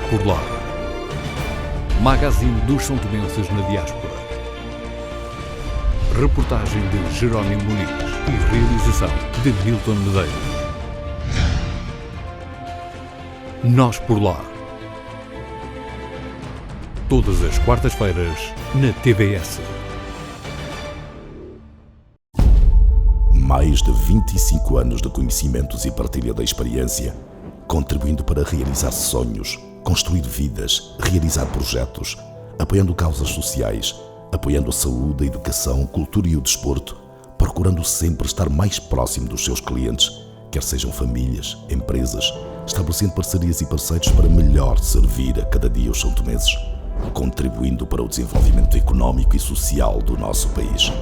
Nós por Lá. Magazine dos são-tomenses na diáspora. Reportagem de Jerónimo Muniz e realização de Milton Medeiros. Nós por Lá. Todas as quartas-feiras na TVS. Mais de 25 anos de conhecimentos e partilha da experiência, contribuindo para realizar sonhos, construir vidas, realizar projetos, apoiando causas sociais, apoiando a saúde, a educação, cultura e o desporto, procurando sempre estar mais próximo dos seus clientes, quer sejam famílias, empresas, estabelecendo parcerias e parceiros para melhor servir a cada dia os são-tomenses, contribuindo para o desenvolvimento económico e social do nosso país.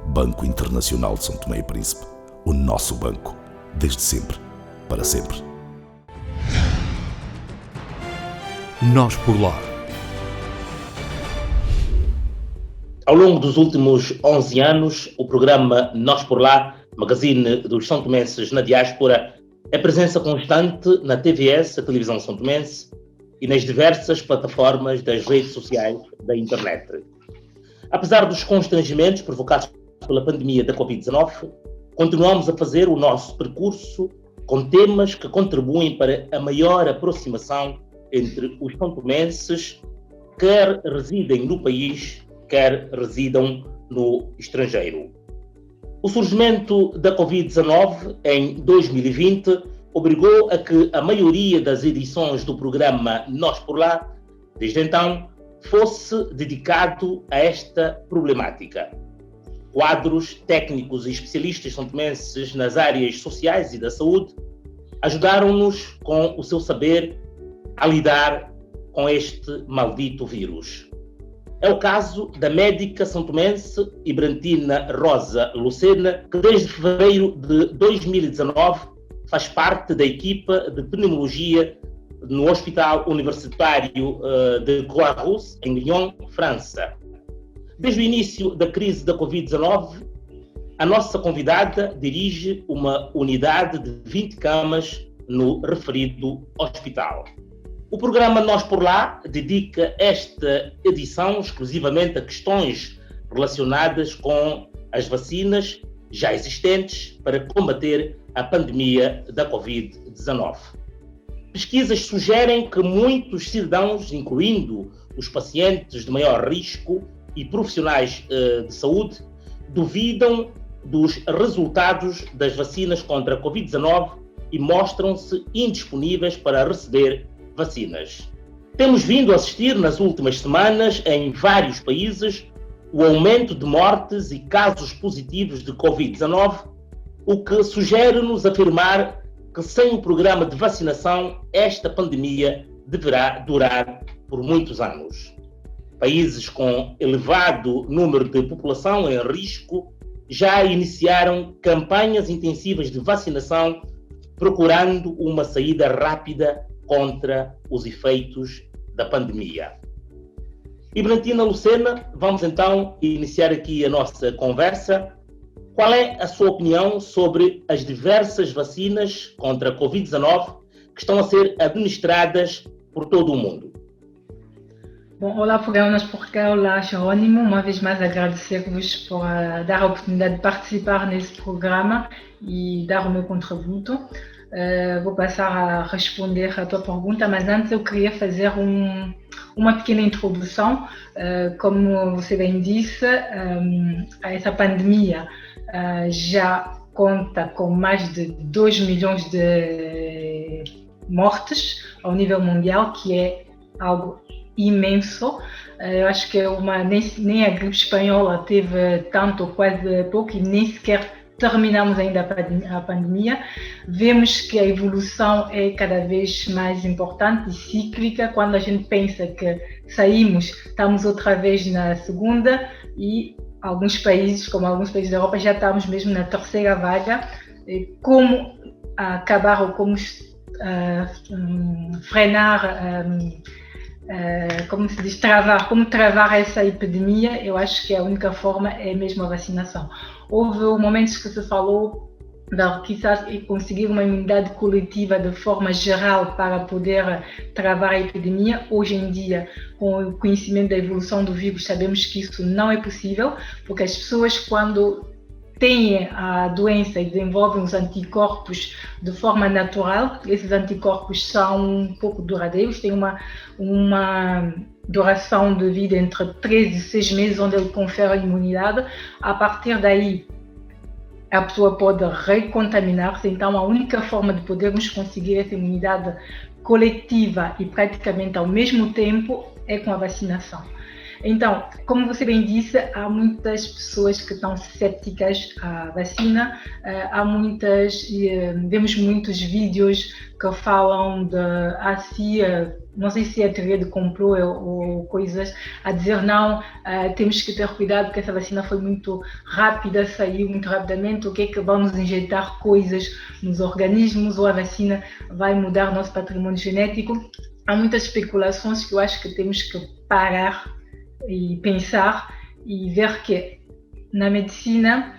Banco Internacional de São Tomé e Príncipe, o nosso banco, desde sempre, para sempre. Nós por Lá. Ao longo dos últimos 11 anos, o programa Nós por Lá, magazine dos são-tomenses na diáspora, é presença constante na TVS, a televisão são-tomense, e nas diversas plataformas das redes sociais da internet. Apesar dos constrangimentos provocados pela pandemia da Covid-19, continuamos a fazer o nosso percurso com temas que contribuem para a maior aproximação entre os são-tomenses, quer residem no país, quer residam no estrangeiro. O surgimento da Covid-19 em 2020 obrigou a que a maioria das edições do programa Nós por Lá, desde então, fosse dedicado a esta problemática. Quadros técnicos e especialistas são-tomenses nas áreas sociais e da saúde ajudaram-nos com o seu saber a lidar com este maldito vírus. É o caso da médica são-tomense Ibrantina Rosa Lucena, que desde fevereiro de 2019 faz parte da equipa de pneumologia no Hospital Universitário de Croix-Rousse, em Lyon, França. Desde o início da crise da Covid-19, a nossa convidada dirige uma unidade de 20 camas no referido hospital. O programa Nós por Lá dedica esta edição exclusivamente a questões relacionadas com as vacinas já existentes para combater a pandemia da Covid-19. Pesquisas sugerem que muitos cidadãos, incluindo os pacientes de maior risco e profissionais de saúde, duvidam dos resultados das vacinas contra a Covid-19 e mostram-se indisponíveis para receber vacinas. Temos vindo a assistir nas últimas semanas, em vários países, o aumento de mortes e casos positivos de Covid-19, o que sugere-nos afirmar que sem o programa de vacinação, esta pandemia deverá durar por muitos anos. Países com elevado número de população em risco já iniciaram campanhas intensivas de vacinação, procurando uma saída rápida contra os efeitos da pandemia. Ibrantina Lucena, vamos então iniciar aqui a nossa conversa. Qual é a sua opinião sobre as diversas vacinas contra a Covid-19 que estão a ser administradas por todo o mundo? Bom, olá, programas por cá, olá, Jerónimo. Uma vez mais agradecer-vos por dar a oportunidade de participar nesse programa e dar o meu contributo. Vou passar a responder a tua pergunta, mas antes eu queria fazer uma pequena introdução. Como você bem disse, essa pandemia já conta com mais de 2 milhões de mortes ao nível mundial, que é algo imenso. Eu acho que nem a gripe espanhola teve tanto ou quase pouco e nem sequer terminamos ainda a pandemia. Vemos que a evolução é cada vez mais importante e cíclica. Quando a gente pensa que estamos outra vez na segunda e alguns países da Europa, já estamos mesmo na terceira vaga. Como acabar ou como frenar, como se diz, como travar essa epidemia, eu acho que a única forma é mesmo a vacinação. Houve momentos que se falou quizás conseguir uma imunidade coletiva de forma geral para poder travar a epidemia. Hoje em dia, com o conhecimento da evolução do vírus, sabemos que isso não é possível, porque as pessoas, quando têm a doença e desenvolvem os anticorpos de forma natural, esses anticorpos são um pouco duradouros, têm uma duração de vida entre 3 e 6 meses, onde ele confere a imunidade. A partir daí, a pessoa pode recontaminar-se. Então, a única forma de podermos conseguir essa imunidade coletiva e praticamente ao mesmo tempo é com a vacinação. Então, como você bem disse, há muitas pessoas que estão céticas à vacina, vemos muitos vídeos que falam não sei se é teoria de complô ou coisas, a dizer não, temos que ter cuidado porque essa vacina foi muito rápida, saiu muito rapidamente, o que é que vamos injetar coisas nos organismos ou a vacina vai mudar o nosso patrimônio genético. Há muitas especulações que eu acho que temos que parar e pensar e ver que na medicina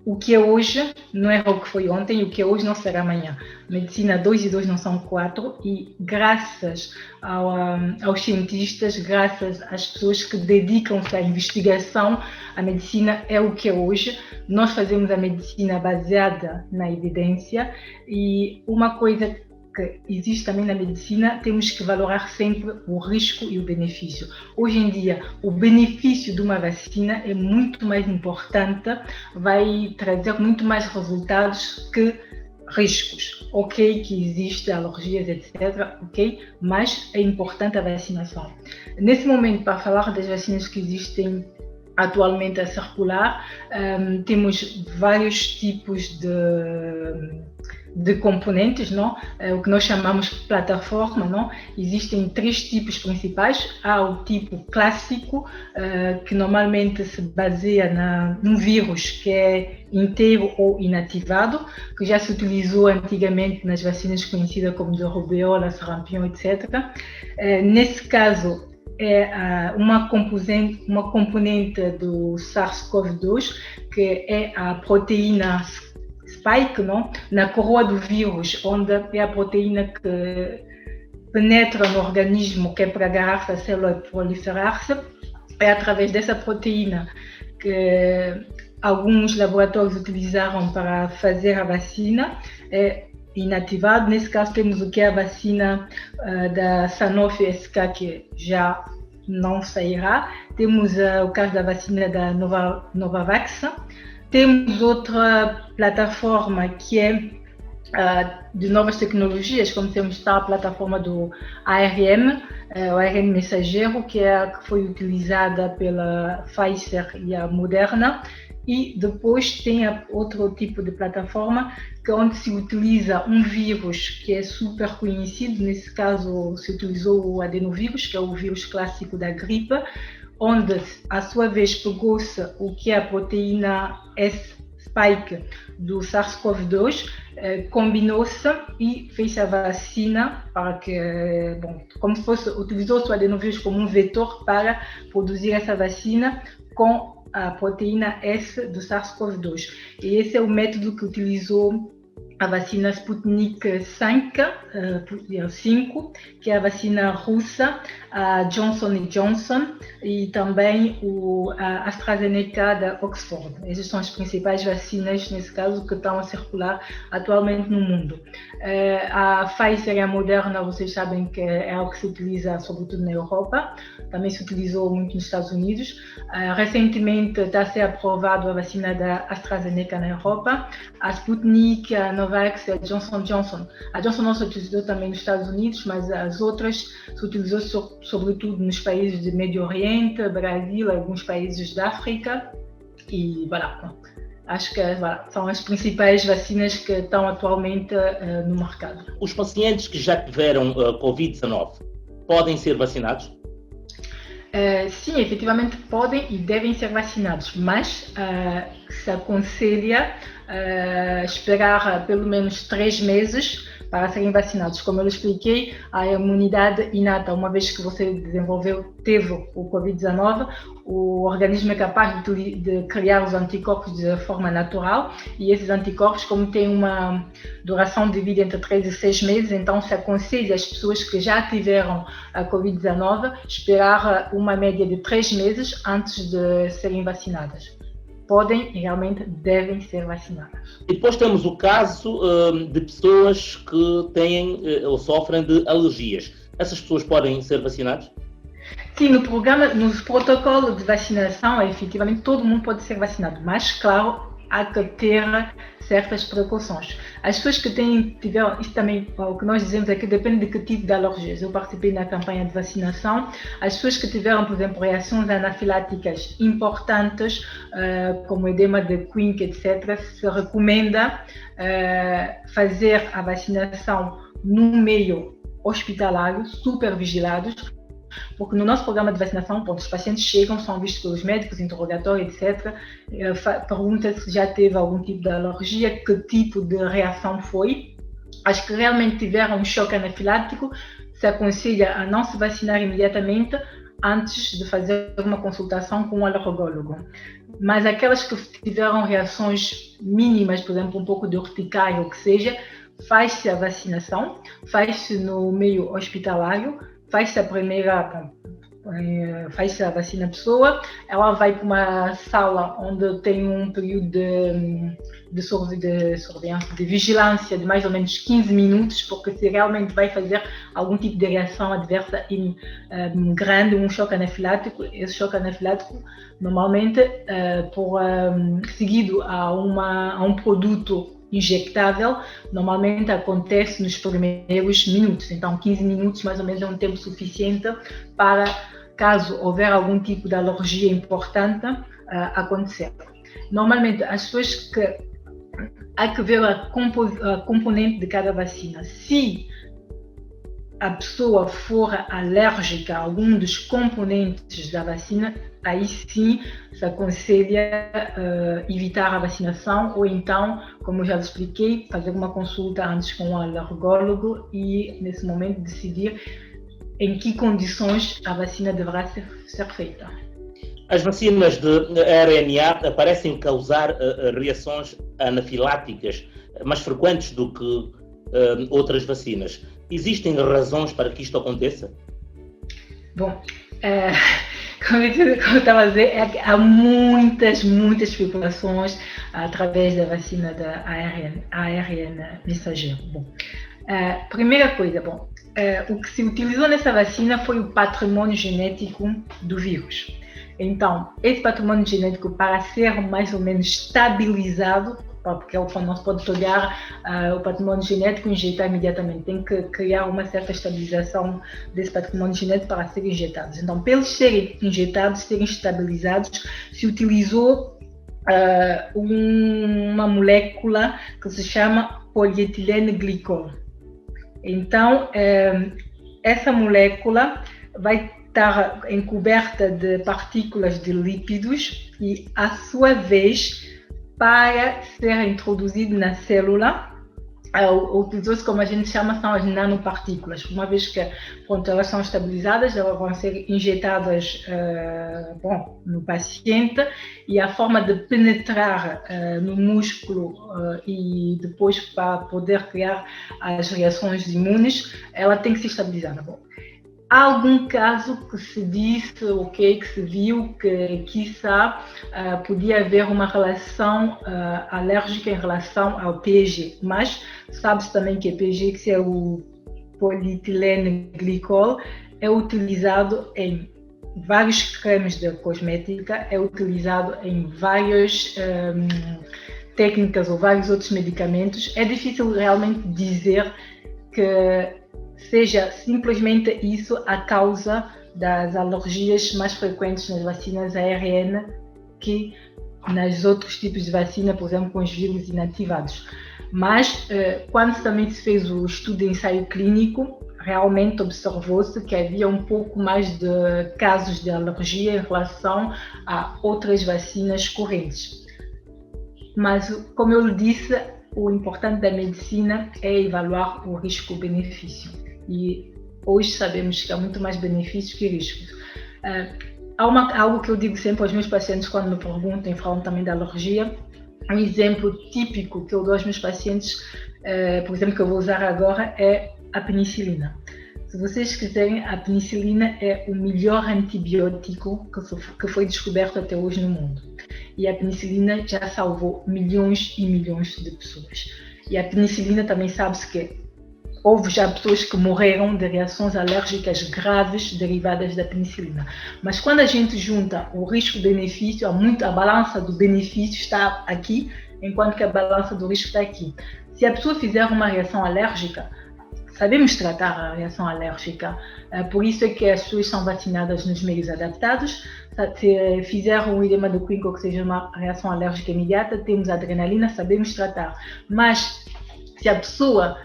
o que é hoje não é o que foi ontem, e o que é hoje não será amanhã. Medicina 2 e 2 não são 4, e graças aos cientistas, graças às pessoas que dedicam-se à investigação, a medicina é o que é hoje. Nós fazemos a medicina baseada na evidência, e uma coisa que existe também na medicina, temos que valorar sempre o risco e o benefício. Hoje em dia, o benefício de uma vacina é muito mais importante, vai trazer muito mais resultados que riscos. Ok, que existem alergias, etc. Ok, mas é importante a vacinação. Nesse momento, para falar das vacinas que existem atualmente a circular, temos vários tipos de componentes, não? O que nós chamamos de plataforma, não? Existem 3 tipos principais. Há o tipo clássico, que normalmente se baseia num vírus que é inteiro ou inativado, que já se utilizou antigamente nas vacinas conhecidas como de rubeola, sarampião, etc. Nesse caso, é uma componente do SARS-CoV-2, que é a proteína spike, não? Na coroa do vírus, onde é a proteína que penetra no organismo, que é para agarrar-se à célula e proliferar-se. É através dessa proteína que alguns laboratórios utilizaram para fazer a vacina. É inativado. Nesse caso, temos o que é a vacina da Sanofi SK, que já não sairá. Temos o caso da vacina da Novavax. Temos outra plataforma que é de novas tecnologias, como temos a plataforma do ARN, o ARN mensageiro, que foi utilizada pela Pfizer e a Moderna. E depois tem outro tipo de plataforma, que é onde se utiliza um vírus que é super conhecido. Nesse caso, se utilizou o adenovírus, que é o vírus clássico da gripe, onde, à sua vez, pegou-se o que é a proteína S-spike do SARS-CoV-2, combinou-se e fez a vacina para que, como se fosse, utilizou-se o adenovírus como um vetor para produzir essa vacina com a proteína S do SARS-CoV-2. E esse é o método que utilizou a vacina Sputnik 5, que é a vacina russa, a Johnson & Johnson e também a AstraZeneca da Oxford. Essas são as principais vacinas, nesse caso, que estão a circular atualmente no mundo. A Pfizer e a Moderna, vocês sabem que é algo que se utiliza sobretudo na Europa, também se utilizou muito nos Estados Unidos. Recentemente está a ser aprovada a vacina da AstraZeneca na Europa. A Sputnik, a Novavax e a Johnson & Johnson. A Johnson não se utilizou também nos Estados Unidos, mas as outras se utilizou sobretudo nos países do Médio Oriente, Brasil, alguns países da África. E voilà, acho que são as principais vacinas que estão atualmente no mercado. Os pacientes que já tiveram Covid-19 podem ser vacinados? Sim, efetivamente podem e devem ser vacinados, mas se aconselha esperar pelo menos 3 meses para serem vacinados. Como eu expliquei, a imunidade inata, uma vez que você teve o Covid-19, o organismo é capaz de criar os anticorpos de forma natural, e esses anticorpos, como têm uma duração de vida entre 3 e 6 meses, então se aconselha as pessoas que já tiveram a Covid-19 esperar uma média de 3 meses antes de serem vacinadas. Podem e realmente devem ser vacinadas. E depois temos o caso de pessoas que têm ou sofrem de alergias. Essas pessoas podem ser vacinadas? Sim, no protocolo de vacinação, efetivamente, todo mundo pode ser vacinado, mas, claro, há que ter certas precauções. As pessoas que tiveram, isso também, o que nós dizemos é que depende de que tipo de alergias. Eu participei na campanha de vacinação. As pessoas que tiveram, por exemplo, reações anafiláticas importantes, como edema de Quincke, etc., se recomenda fazer a vacinação no meio hospitalário, supervigilados, porque no nosso programa de vacinação, os pacientes chegam, são vistos pelos médicos, interrogatório, etc. Pergunta se já teve algum tipo de alergia, que tipo de reação foi. As que realmente tiveram um choque anafilático, se aconselha a não se vacinar imediatamente antes de fazer uma consultação com um alergólogo. Mas aquelas que tiveram reações mínimas, por exemplo, um pouco de urticária ou o que seja, faz-se a vacinação, faz-se no meio hospitalário, faz-se a vacina a pessoa, ela vai para uma sala onde tem um período de surveillance, de vigilância de mais ou menos 15 minutos, porque se realmente vai fazer algum tipo de reação adversa grande, um choque anafilático, esse choque anafilático normalmente seguido a um produto injectável, normalmente acontece nos primeiros minutos. Então, 15 minutos mais ou menos é um tempo suficiente para, caso houver algum tipo de alergia importante, acontecer. Normalmente, as pessoas que há que ver a componente de cada vacina. Se a pessoa for alérgica a algum dos componentes da vacina, aí sim se aconselha evitar a vacinação ou então, como eu já expliquei, fazer uma consulta antes com um alergólogo e, nesse momento, decidir em que condições a vacina deverá ser feita. As vacinas de RNA parecem causar reações anafiláticas mais frequentes do que outras vacinas. Existem razões para que isto aconteça? Bom, como eu estava a dizer, há muitas especulações através da vacina da ARN mensageiro. Bom, primeira coisa, o que se utilizou nessa vacina foi o patrimônio genético do vírus. Então, esse patrimônio genético, para ser mais ou menos estabilizado, porque não se pode pegar o patrimônio genético e injetar imediatamente, tem que criar uma certa estabilização desse patrimônio genético para serem injetados. Então, para eles serem injetados, serem estabilizados, se utilizou uma molécula que se chama polietileno glicol. Então, essa molécula vai estar encoberta de partículas de lípidos e, à sua vez, para ser introduzido na célula, utilizou-se, como a gente chama, são as nanopartículas. Uma vez que elas são estabilizadas, elas vão ser injetadas no paciente, e a forma de penetrar no músculo e depois para poder criar as reações imunes, ela tem que ser estabilizada. Há algum caso que se disse, que se viu que quiçá podia haver uma relação alérgica em relação ao PEG, mas sabe-se também que o PEG, que é o polietileno glicol, é utilizado em vários cremes de cosmética, é utilizado em várias técnicas ou vários outros medicamentos. É difícil realmente dizer que seja simplesmente isso a causa das alergias mais frequentes nas vacinas ARN que nos outros tipos de vacina, por exemplo, com os vírus inativados. Mas, quando também se fez o estudo de ensaio clínico, realmente observou-se que havia um pouco mais de casos de alergia em relação a outras vacinas correntes. Mas, como eu lhe disse, o importante da medicina é evaluar o risco-benefício. E hoje sabemos que há muito mais benefícios que riscos. Há algo que eu digo sempre aos meus pacientes quando me perguntam e falam também da alergia. Um exemplo típico que eu dou aos meus pacientes, por exemplo, que eu vou usar agora, é a penicilina. Se vocês quiserem, a penicilina é o melhor antibiótico que foi descoberto até hoje no mundo. E a penicilina já salvou milhões e milhões de pessoas. E a penicilina também sabe-se que houve já pessoas que morreram de reações alérgicas graves derivadas da penicilina. Mas quando a gente junta o risco-benefício, a balança do benefício está aqui, enquanto que a balança do risco está aqui. Se a pessoa fizer uma reação alérgica, sabemos tratar a reação alérgica, por isso é que as pessoas são vacinadas nos meios adaptados. Se fizeram um edema do Quincke, que seja uma reação alérgica imediata, temos adrenalina, sabemos tratar. Mas se a pessoa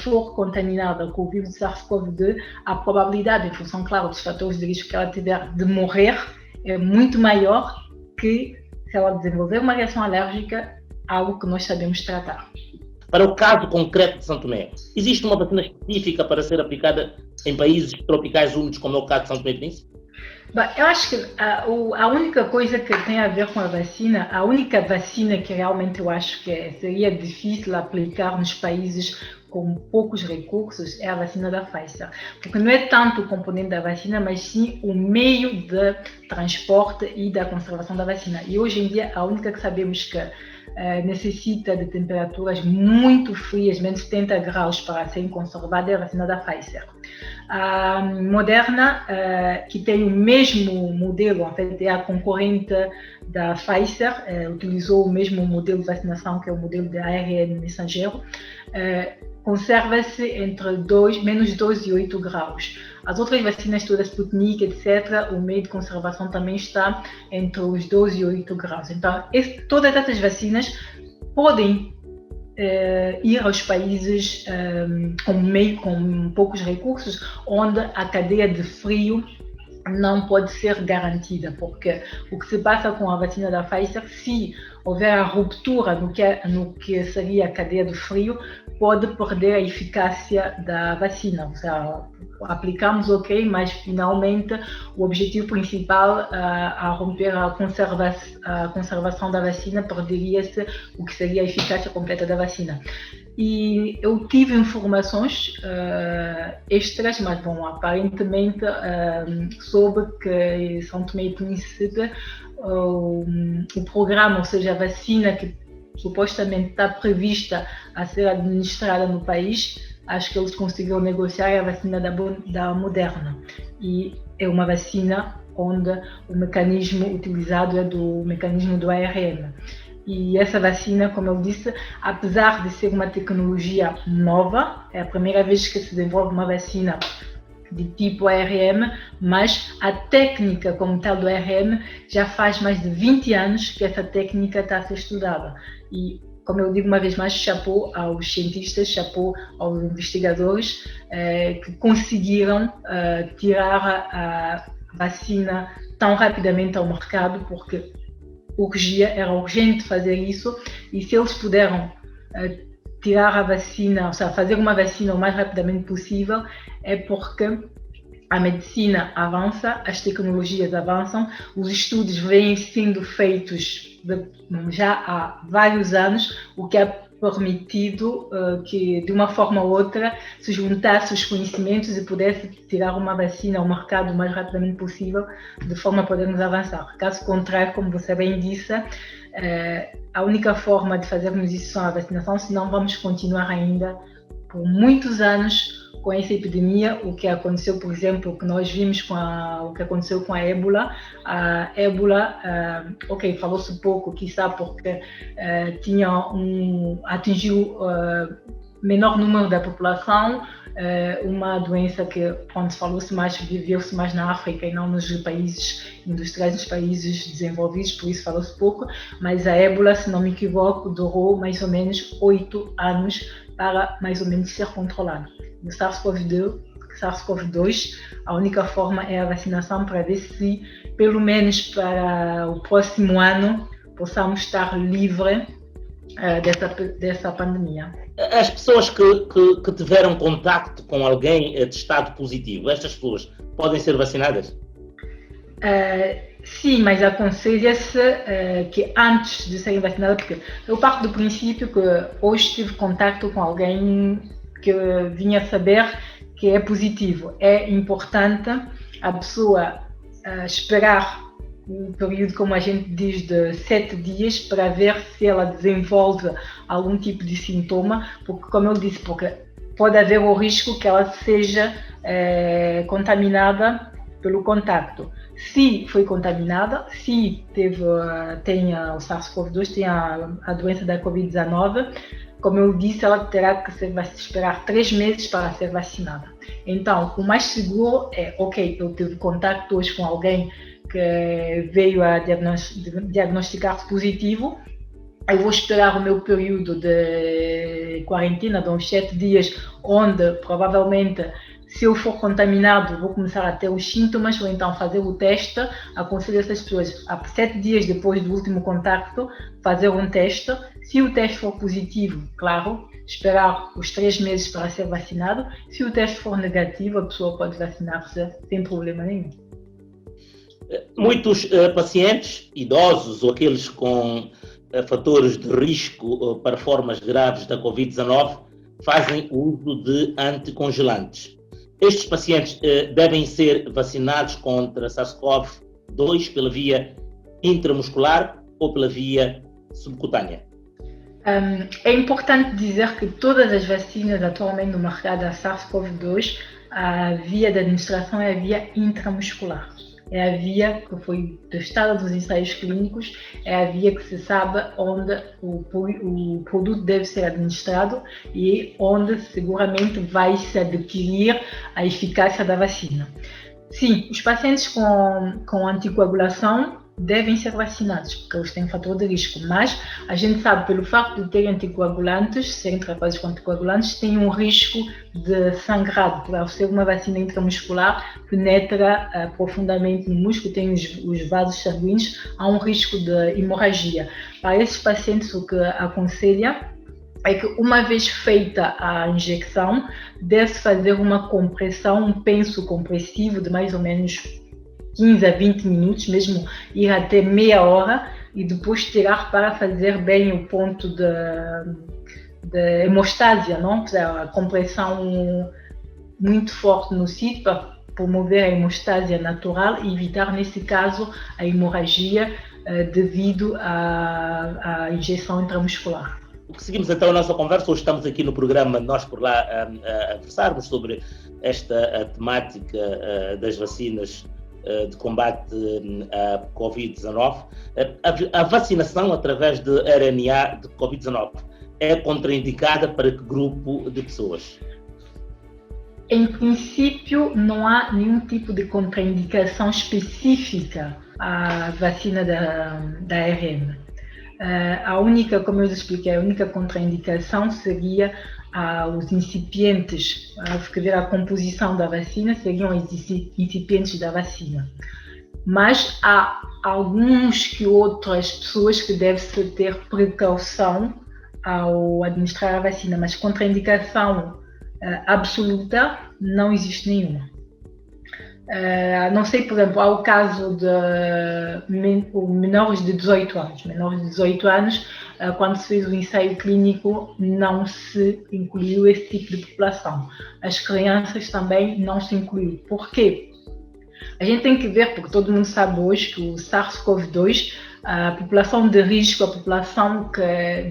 for contaminada com o vírus de SARS-CoV-2, a probabilidade, em função, claro, dos fatores de risco que ela tiver de morrer, é muito maior que se ela desenvolver uma reação alérgica, algo que nós sabemos tratar. Para o caso concreto de São Tomé, existe uma vacina específica para ser aplicada em países tropicais úmidos, como é o caso de São Tomé e Príncipe? Eu acho que a única coisa que tem a ver com a vacina, a única vacina que realmente eu acho que seria difícil aplicar nos países com poucos recursos é a vacina da Pfizer. Porque não é tanto o componente da vacina, mas sim o meio de transporte e da conservação da vacina. E hoje em dia, a única que sabemos que necessita de temperaturas muito frias, menos 70 graus, para ser conservada é a vacina da Pfizer. A Moderna, que tem o mesmo modelo, em fait, é a concorrente da Pfizer, utilizou o mesmo modelo de vacinação, que é o modelo de ARN mensageiro, conserva-se entre menos 12 e 8 graus. As outras vacinas todas, Sputnik, etc., o meio de conservação também está entre os 12 e 8 graus. Então, todas essas vacinas podem ir aos países com poucos recursos, onde a cadeia de frio não pode ser garantida, porque o que se passa com a vacina da Pfizer, se houver a ruptura no que seria a cadeia do frio, pode perder a eficácia da vacina. Ou seja, aplicamos ok, mas finalmente o objetivo principal a romper a conservação da vacina, perderia-se o que seria a eficácia completa da vacina. E eu tive informações extras, mas bom, aparentemente soube que São Tomé e Príncipe, o programa, ou seja, a vacina que supostamente está prevista a ser administrada no país, acho que eles conseguiram negociar a vacina da Moderna. E é uma vacina onde o mecanismo utilizado é do mecanismo do ARN. E essa vacina, como eu disse, apesar de ser uma tecnologia nova, é a primeira vez que se desenvolve uma vacina de tipo ARN, mas a técnica como tal do ARN já faz mais de 20 anos que essa técnica está a ser estudada. E, como eu digo uma vez mais, chapéu aos cientistas, chapéu aos investigadores que conseguiram tirar a vacina tão rapidamente ao mercado, porque era urgente fazer isso, e se eles puderam tirar a vacina, ou seja, fazer uma vacina o mais rapidamente possível, é porque a medicina avança, as tecnologias avançam, os estudos vêm sendo feitos já há vários anos, o que é permitido que, de uma forma ou outra, se juntasse os conhecimentos e pudesse tirar uma vacina ao mercado o mais rapidamente possível, de forma a podermos avançar. Caso contrário, como você bem disse, a única forma de fazermos isso é a vacinação, senão vamos continuar ainda por muitos anos com essa epidemia. O que aconteceu, por exemplo, que nós vimos o que aconteceu com a ébola. A ébola, falou-se pouco, quizá porque atingiu menor número da população, uma doença que, quando falou-se mais, viveu-se mais na África e não nos países industriais, nos países desenvolvidos, por isso falou-se pouco, mas a ébola, se não me equivoco, durou mais ou menos 8 anos para mais ou menos ser controlado. No SARS-CoV-2, a única forma é a vacinação, para ver se, pelo menos para o próximo ano, possamos estar livres dessa pandemia. As pessoas que tiveram contacto com alguém testado positivo, estas pessoas podem ser vacinadas? Sim, mas aconselha-se que antes de serem vacinadas, porque eu parto do princípio que hoje tive contato com alguém que vinha saber que é positivo. É importante a pessoa esperar um período, como a gente diz, de 7 dias para ver se ela desenvolve algum tipo de sintoma, porque, como eu disse, porque pode haver o risco que ela seja contaminada pelo contacto. Se foi contaminada, se tem o SARS-CoV-2, tem a doença da Covid-19, como eu disse, ela terá que esperar 3 meses para ser vacinada. Então, o mais seguro é, ok, eu tive contato hoje com alguém que veio a diagnosticar-se positivo, eu vou esperar o meu período de quarentena, de uns 7 dias, onde provavelmente, se eu for contaminado, vou começar a ter os sintomas, ou então fazer o teste. Aconselho essas pessoas, a 7 dias depois do último contacto, fazer um teste. Se o teste for positivo, claro, esperar os 3 meses para ser vacinado. Se o teste for negativo, a pessoa pode vacinar-se sem problema nenhum. Muitos pacientes idosos ou aqueles com fatores de risco para formas graves da Covid-19 fazem uso de anticongelantes. Estes pacientes devem ser vacinados contra SARS-CoV-2 pela via intramuscular ou pela via subcutânea? É importante dizer que todas as vacinas atualmente no mercado da SARS-CoV-2, a via de administração é a via intramuscular. É a via que foi testada nos ensaios clínicos, é a via que se sabe onde o produto deve ser administrado e onde seguramente vai se adquirir a eficácia da vacina. Sim, os pacientes com anticoagulação devem ser vacinados, porque eles têm fator de risco, mas a gente sabe, pelo facto de terem anticoagulantes, serem tratados com anticoagulantes, têm um risco de sangrado, por ser uma vacina intramuscular, penetra profundamente no músculo, tem os vasos sanguíneos, há um risco de hemorragia. Para esses pacientes, o que aconselha é que, uma vez feita a injeção, deve-se fazer uma compressão, um penso compressivo de mais ou menos 15 a 20 minutos, mesmo ir até meia hora, e depois tirar para fazer bem o ponto de hemostásia, não? A compressão muito forte no sítio para promover a hemostásia natural e evitar, nesse caso, a hemorragia devido à injeção intramuscular. Seguimos então a nossa conversa. Hoje estamos aqui no programa Nós por Lá a conversarmos sobre esta temática das vacinas de combate à Covid-19. A vacinação através de RNA de Covid-19 é contraindicada para que grupo de pessoas? Em princípio, não há nenhum tipo de contraindicação específica à vacina da ARN. A única, como eu expliquei, a única contraindicação seria os incipientes, que ver a composição da vacina, seriam os incipientes da vacina. Mas há alguns que outras pessoas que devem ter precaução ao administrar a vacina, mas contraindicação absoluta não existe nenhuma. Não sei, por exemplo, há o caso de menores de 18 anos. Menores de 18 anos, quando se fez o ensaio clínico, não se incluiu esse tipo de população. As crianças também não se incluiu. Por quê? A gente tem que ver, porque todo mundo sabe hoje que o SARS-CoV-2, a população de risco, a população que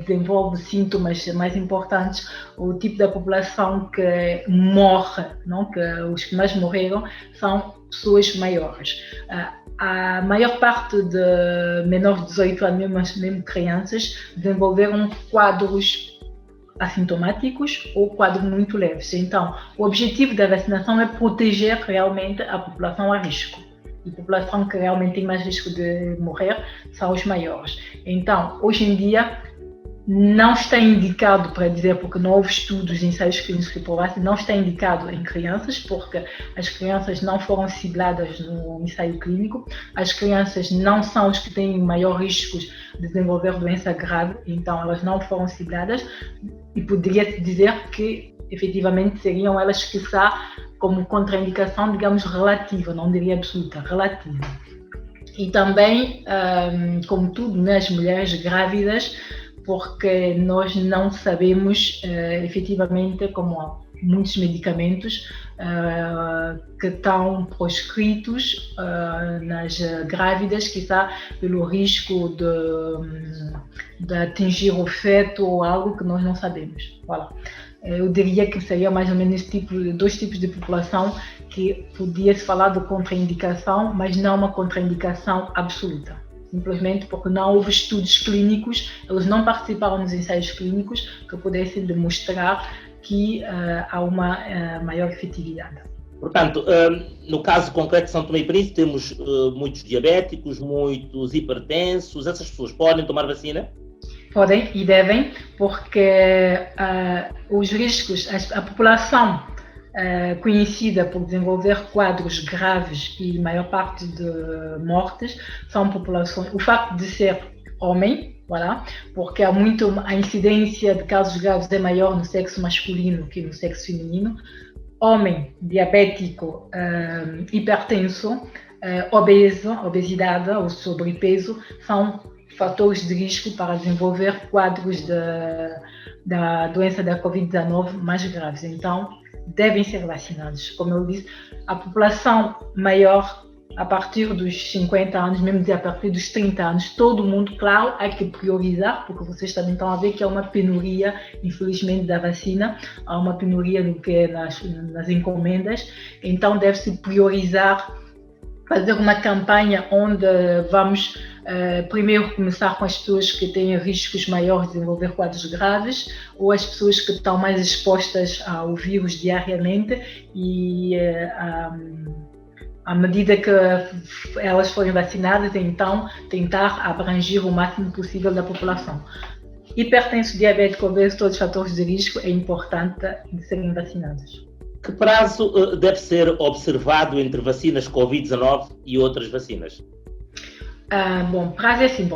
desenvolve sintomas mais importantes, o tipo da população que morre, não? Que os que mais morreram são pessoas maiores. A maior parte de menores de 18 anos, mesmo crianças, desenvolveram quadros assintomáticos ou quadros muito leves. Então, o objetivo da vacinação é proteger realmente a população a risco. E a população que realmente tem mais risco de morrer são os maiores. Então, hoje em dia, não está indicado, para dizer, porque não houve estudos, ensaios clínicos que provassem, não está indicado em crianças, porque as crianças não foram cibladas no ensaio clínico, as crianças não são os que têm maior risco de desenvolver doença grave, então elas não foram cibladas, e poderia dizer que efetivamente seriam elas que está como contraindicação, digamos, relativa, não diria absoluta, relativa. E também, como tudo, nas mulheres grávidas, porque nós não sabemos efetivamente como há muitos medicamentos que estão proscritos nas grávidas, quizá pelo risco de atingir o feto ou algo que nós não sabemos. Voilà. Eu diria que seria mais ou menos dois tipos de população que podia-se falar de contraindicação, mas não uma contraindicação absoluta. Simplesmente porque não houve estudos clínicos, eles não participaram nos ensaios clínicos que pudessem demonstrar que há uma maior efetividade. Portanto, no caso concreto de São Tomé e Príncipe, temos muitos diabéticos, muitos hipertensos. Essas pessoas podem tomar vacina? Podem e devem, porque os riscos, a população conhecida por desenvolver quadros graves e maior parte de mortes são populações. O facto de ser homem, voilà, porque a incidência de casos graves é maior no sexo masculino que no sexo feminino. Homem, diabético, hipertenso, obesidade ou sobrepeso são fatores de risco para desenvolver quadros da doença da Covid-19 mais graves. Então, devem ser vacinados. Como eu disse, a população maior, a partir dos 50 anos, mesmo a partir dos 30 anos, todo mundo, claro, há que priorizar, porque vocês também estão a ver que há uma penuria, infelizmente, da vacina, há uma penuria no que é nas encomendas, então deve-se priorizar, fazer uma campanha onde vamos primeiro começar com as pessoas que têm riscos maiores de desenvolver quadros graves ou as pessoas que estão mais expostas ao vírus diariamente e à medida que elas forem vacinadas, então tentar abranger o máximo possível da população. Hipertenso, diabético, obeso, todos os fatores de risco, é importante de serem vacinados. Que prazo deve ser observado entre vacinas Covid-19 e outras vacinas? Bom, prazo é assim.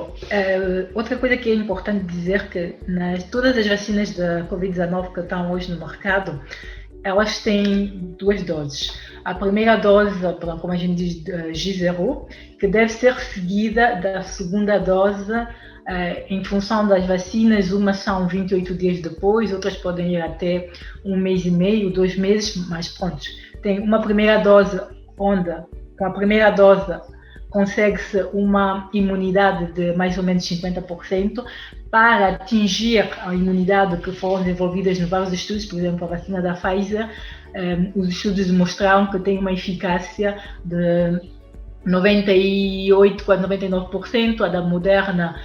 Outra coisa que é importante dizer que todas as vacinas da Covid-19 que estão hoje no mercado, elas têm 2 doses. A primeira dose, como a gente diz, G0, que deve ser seguida da segunda dose em função das vacinas. Umas são 28 dias depois, outras podem ir até 1 mês e meio, 2 meses, mas pronto. Tem uma primeira dose onde, com a primeira dose, consegue-se uma imunidade de mais ou menos 50% para atingir a imunidade que foram desenvolvidas em vários estudos, por exemplo, a vacina da Pfizer. Os estudos demonstraram que tem uma eficácia de 98% a 99%, a da Moderna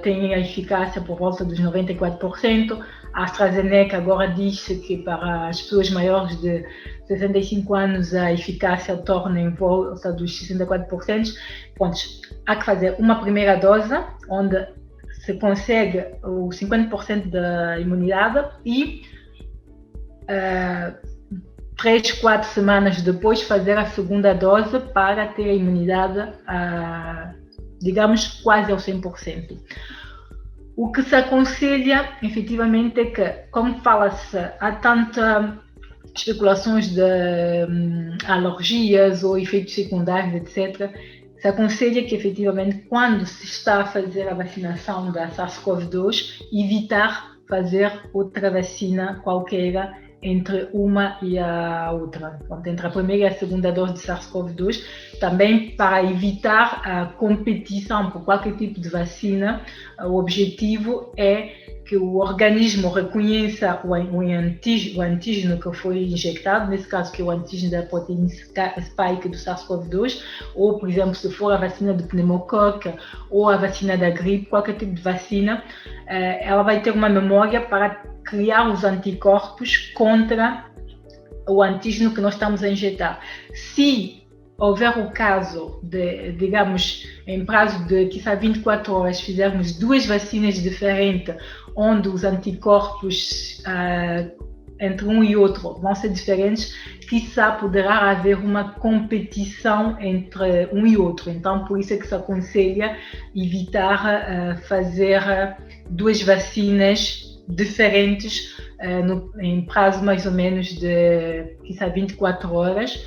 tem a eficácia por volta dos 94%, a AstraZeneca agora diz que para as pessoas maiores de 65 anos a eficácia torna em volta dos 64%. Pronto, há que fazer uma primeira dose, onde se consegue os 50% da imunidade e 3, 4 semanas depois fazer a segunda dose para ter a imunidade, digamos, quase ao 100%. O que se aconselha, efetivamente, é que, como fala-se, há tanta especulações de alergias ou efeitos secundários, etc., se aconselha que, efetivamente, quando se está a fazer a vacinação da SARS-CoV-2, evitar fazer outra vacina qualquer entre uma e a outra, entre a primeira e a segunda dose de SARS-CoV-2, também para evitar a competição por qualquer tipo de vacina. O objetivo é que o organismo reconheça o antígeno que foi injetado, nesse caso que é o antígeno da proteína spike do SARS-CoV-2, ou, por exemplo, se for a vacina do pneumocoque ou a vacina da gripe, qualquer tipo de vacina, ela vai ter uma memória para criar os anticorpos contra o antígeno que nós estamos a injetar. Se houver o caso de, digamos, em prazo de, quizá 24 horas, fizermos 2 vacinas diferentes, onde os anticorpos entre um e outro vão ser diferentes, quiçá poderá haver uma competição entre um e outro. Então, por isso é que se aconselha evitar fazer 2 vacinas diferentes em prazo mais ou menos de, quiçá, 24 horas,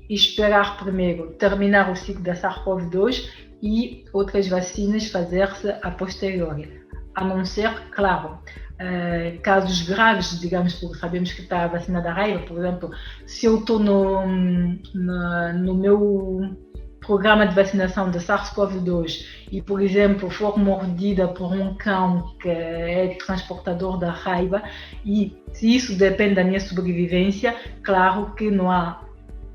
e esperar primeiro terminar o ciclo da SARS-CoV-2 e outras vacinas fazer-se a posteriori. A não ser, claro, casos graves, digamos, porque sabemos que está a vacina da raiva. Por exemplo, se eu estou no meu programa de vacinação da SARS-CoV-2 e, por exemplo, for mordida por um cão que é transportador da raiva, e se isso depende da minha sobrevivência, claro que não há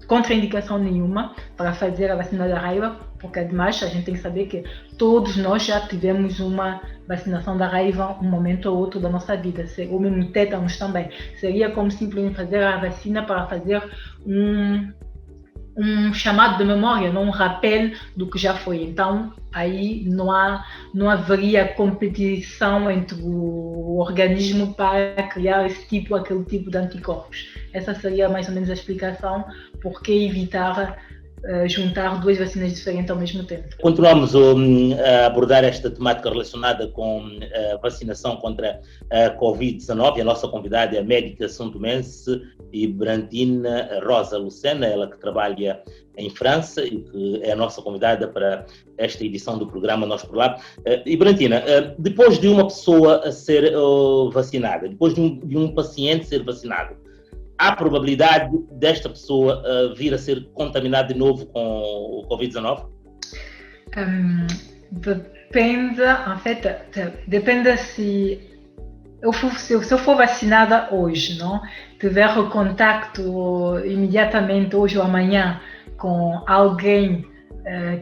contraindicação nenhuma para fazer a vacina da raiva, porque ademais a gente tem que saber que todos nós já tivemos uma vacinação da raiva um momento ou outro da nossa vida, ou mesmo tétanos também. Seria como simplesmente fazer a vacina para fazer um chamado de memória, não um rappel do que já foi. Então, aí não haveria competição entre o organismo para criar aquele tipo de anticorpos. Essa seria mais ou menos a explicação por que evitar juntar 2 vacinas diferentes ao mesmo tempo. Continuamos a abordar esta temática relacionada com a vacinação contra a Covid-19. A nossa convidada é a médica são-tomense Ibrantina Rosa Lucena, ela que trabalha em França e que é a nossa convidada para esta edição do programa Nós por Lá. Ibrantina, depois de uma pessoa ser vacinada, depois de um paciente ser vacinado, há probabilidade desta pessoa vir a ser contaminada de novo com o Covid-19? Depende, en fait, depende se eu for vacinada hoje, não? Tiver contacto imediatamente hoje ou amanhã com alguém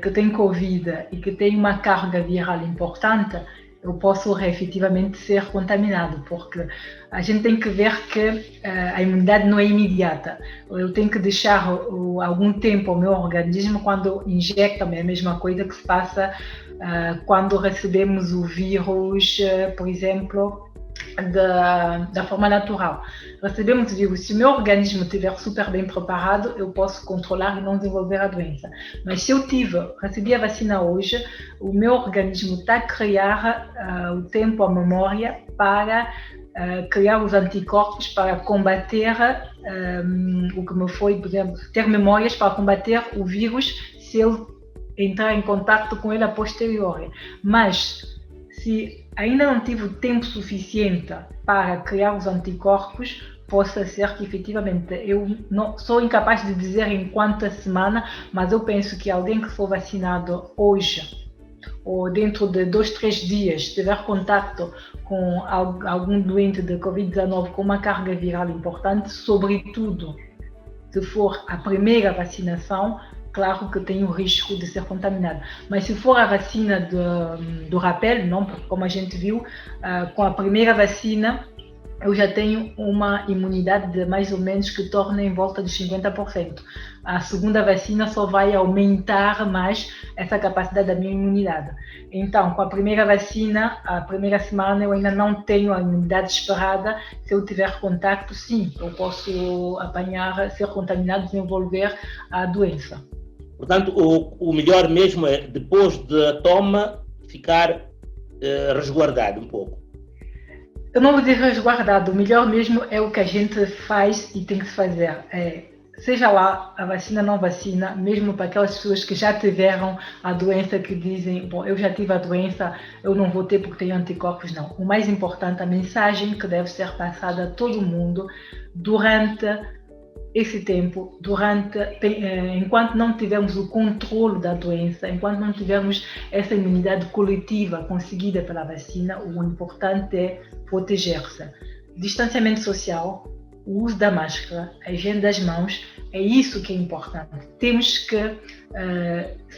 que tem Covid e que tem uma carga viral importante, eu posso efetivamente ser contaminado, porque a gente tem que ver que a imunidade não é imediata. Eu tenho que deixar algum tempo ao meu organismo. Quando injectam, é a mesma coisa que se passa quando recebemos o vírus, por exemplo, da forma natural. Recebemos o vírus, se o meu organismo estiver super bem preparado, eu posso controlar e não desenvolver a doença. Mas se eu recebi a vacina hoje, o meu organismo está a criar o tempo, a memória para criar os anticorpos para combater o que me foi, por exemplo, ter memórias para combater o vírus se eu entrar em contato com ele a posteriori. Mas se ainda não tive o tempo suficiente para criar os anticorpos, possa ser que efetivamente eu não sou incapaz de dizer em quanta semana, mas eu penso que alguém que for vacinado hoje ou dentro de 2-3 dias tiver contato com algum doente de Covid-19 com uma carga viral importante, sobretudo se for a primeira vacinação, claro que tem o risco de ser contaminado. Mas se for a vacina do rappel, não, porque como a gente viu, com a primeira vacina, eu já tenho uma imunidade de mais ou menos que torna em volta de 50%. A segunda vacina só vai aumentar mais essa capacidade da minha imunidade. Então, com a primeira vacina, a primeira semana eu ainda não tenho a imunidade esperada. Se eu tiver contacto, sim, eu posso apanhar, ser contaminado, desenvolver a doença. Portanto, o melhor mesmo é, depois da toma, ficar resguardado um pouco. Eu não vou dizer resguardado, o melhor mesmo é o que a gente faz e tem que fazer. Seja lá a vacina, não vacina, mesmo para aquelas pessoas que já tiveram a doença, que dizem, bom, eu já tive a doença, eu não vou ter porque tenho anticorpos, não. O mais importante, a mensagem que deve ser passada a todo mundo durante esse tempo, enquanto não tivermos o controle da doença, enquanto não tivermos essa imunidade coletiva conseguida pela vacina, o importante é proteger-se. Distanciamento social, o uso da máscara, a higiene das mãos, é isso que é importante. Temos que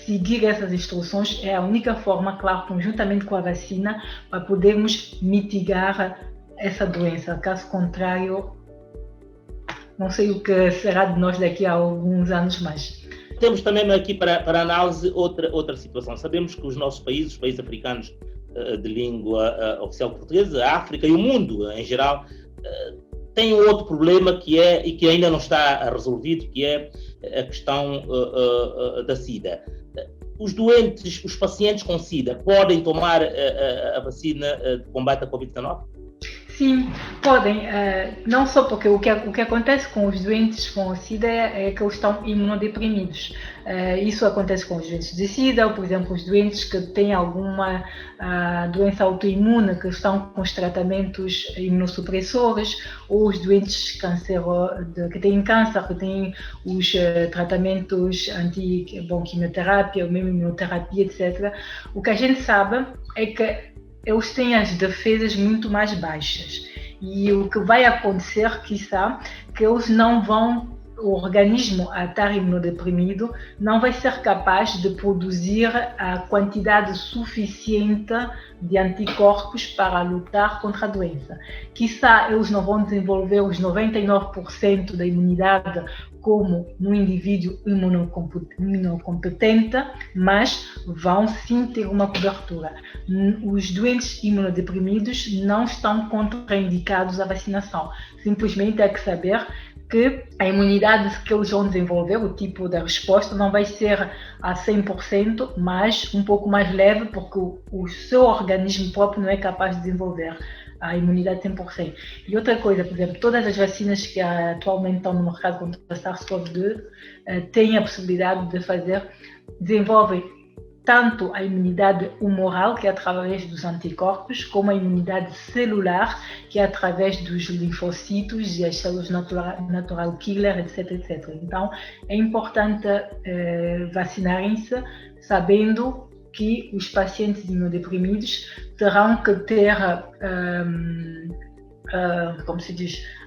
seguir essas instruções, é a única forma, claro, conjuntamente com a vacina, para podermos mitigar essa doença. Caso contrário, não sei o que será de nós daqui a alguns anos mais. Temos também aqui para análise outra situação. Sabemos que os nossos países, os países africanos, de língua oficial portuguesa, a África e o mundo em geral, tem outro problema que ainda não está resolvido, que é a questão da SIDA. Os doentes, os pacientes com SIDA, podem tomar a vacina de combate à Covid-19? Sim, podem. Não só porque o que acontece com os doentes com SIDA é que eles estão imunodeprimidos. Isso acontece com os doentes de SIDA, ou, por exemplo, os doentes que têm alguma doença autoimune, que estão com os tratamentos imunossupressores, ou os doentes que têm câncer, que têm os tratamentos quimioterapia, ou mesmo imunoterapia, etc. O que a gente sabe é que eles têm as defesas muito mais baixas. E o que vai acontecer, quiçá, que eles não vão, o organismo a estar imunodeprimido não vai ser capaz de produzir a quantidade suficiente de anticorpos para lutar contra a doença. Quiçá eles não vão desenvolver os 99% da imunidade como no indivíduo imunocompetente, mas vão sim ter uma cobertura. Os doentes imunodeprimidos não estão contraindicados à vacinação. Simplesmente há que saber que a imunidade que eles vão desenvolver, o tipo da resposta, não vai ser a 100%, mas um pouco mais leve, porque o seu organismo próprio não é capaz de desenvolver a imunidade 100%. E outra coisa, por exemplo, todas as vacinas que atualmente estão no mercado contra a SARS-CoV-2 têm a possibilidade de desenvolvem tanto a imunidade humoral, que é através dos anticorpos, como a imunidade celular, que é através dos linfocitos e as células natural killer, etc, etc. Então, é importante vacinarem-se sabendo que os pacientes imunodeprimidos terão que ter,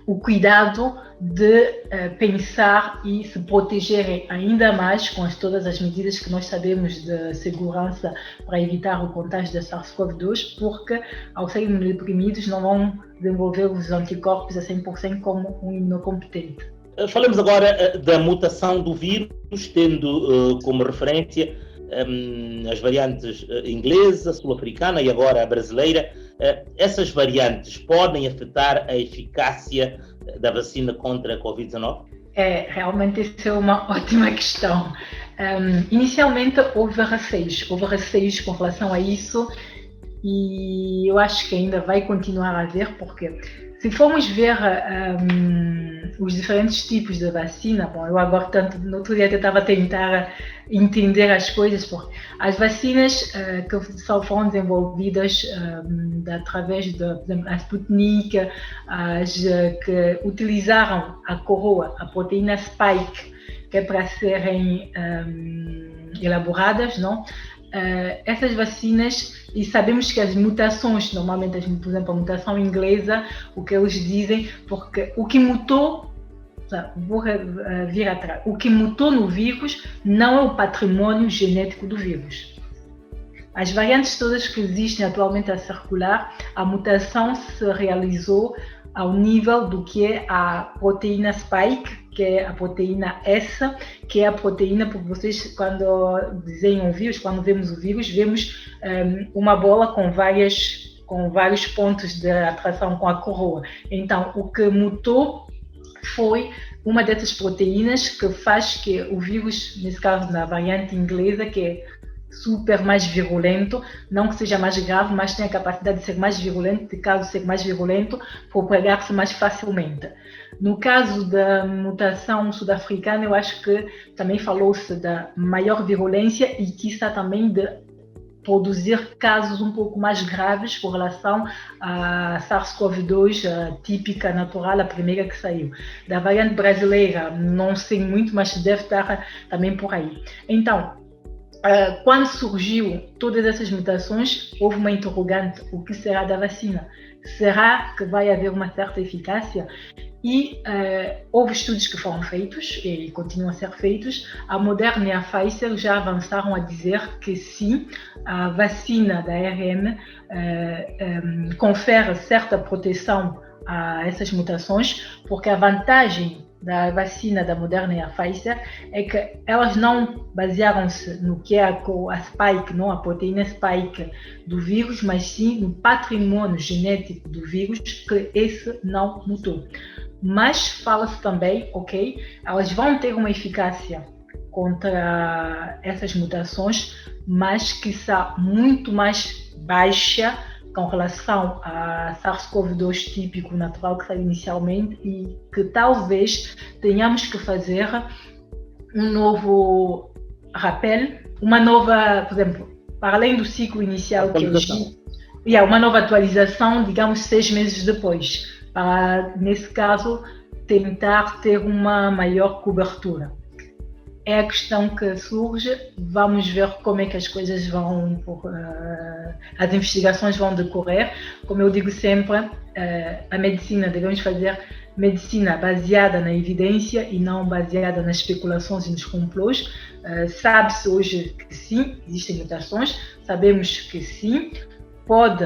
o cuidado de pensar e se protegerem ainda mais com todas as medidas que nós sabemos de segurança para evitar o contágio da SARS-CoV-2, porque ao serem imunodeprimidos não vão desenvolver os anticorpos a 100% como um imunocompetente. Falemos agora da mutação do vírus, tendo como referência as variantes inglesa, sul-africana e agora a brasileira. Essas variantes podem afetar a eficácia da vacina contra a Covid-19? Realmente isso é uma ótima questão. Inicialmente houve receios com relação a isso e eu acho que ainda vai continuar a haver, porque se formos ver os diferentes tipos de vacina, eu agora no outro dia eu estava a tentar entender as coisas, porque as vacinas que só foram desenvolvidas através da Sputnik, as que utilizaram a coroa, a proteína Spike, que é para serem elaboradas, não? Essas vacinas, e sabemos que as mutações, normalmente, por exemplo, a mutação inglesa, o que eles dizem, porque o que mutou, vou vir atrás, o que mutou no vírus não é o patrimônio genético do vírus. As variantes todas que existem atualmente a circular, a mutação se realizou ao nível do que é a proteína Spike, que é a proteína S, que é a proteína, porque vocês, quando desenham o vírus, quando vemos o vírus, vemos uma bola com vários pontos de atração com a coroa. Então, o que mutou foi uma dessas proteínas que faz que o vírus, nesse caso na variante inglesa, que é super mais virulento, não que seja mais grave, mas tem a capacidade de ser mais virulento, de caso ser mais virulento, propagar-se mais facilmente. No caso da mutação sul-africana, eu acho que também falou-se da maior virulência e que está também de produzir casos um pouco mais graves com relação à SARS-CoV-2 típica, natural, a primeira que saiu. Da variante brasileira, não sei muito, mas deve estar também por aí. Então, quando surgiu todas essas mutações, houve uma interrogante: o que será da vacina? Será que vai haver uma certa eficácia? E houve estudos que foram feitos e continuam a ser feitos. A Moderna e a Pfizer já avançaram a dizer que sim, a vacina da ARN confere certa proteção a essas mutações, porque a vantagem da vacina da Moderna e a Pfizer é que elas não basearam-se no que é a spike, não a proteína spike do vírus, mas sim no patrimônio genético do vírus, que esse não mudou. Mas fala-se também, ok, elas vão ter uma eficácia contra essas mutações, mas que está muito mais baixa com relação a SARS-CoV-2 típico natural que saiu inicialmente e que talvez tenhamos que fazer um novo rappel, uma nova, por exemplo, para além do ciclo inicial que é uma nova atualização, digamos 6 meses depois, para, nesse caso, tentar ter uma maior cobertura. É a questão que surge, vamos ver como é que as coisas vão, as investigações vão decorrer. Como eu digo sempre, a medicina, devemos fazer medicina baseada na evidência e não baseada nas especulações e nos complôs. Sabe-se hoje que sim, existem mutações, sabemos que sim, pode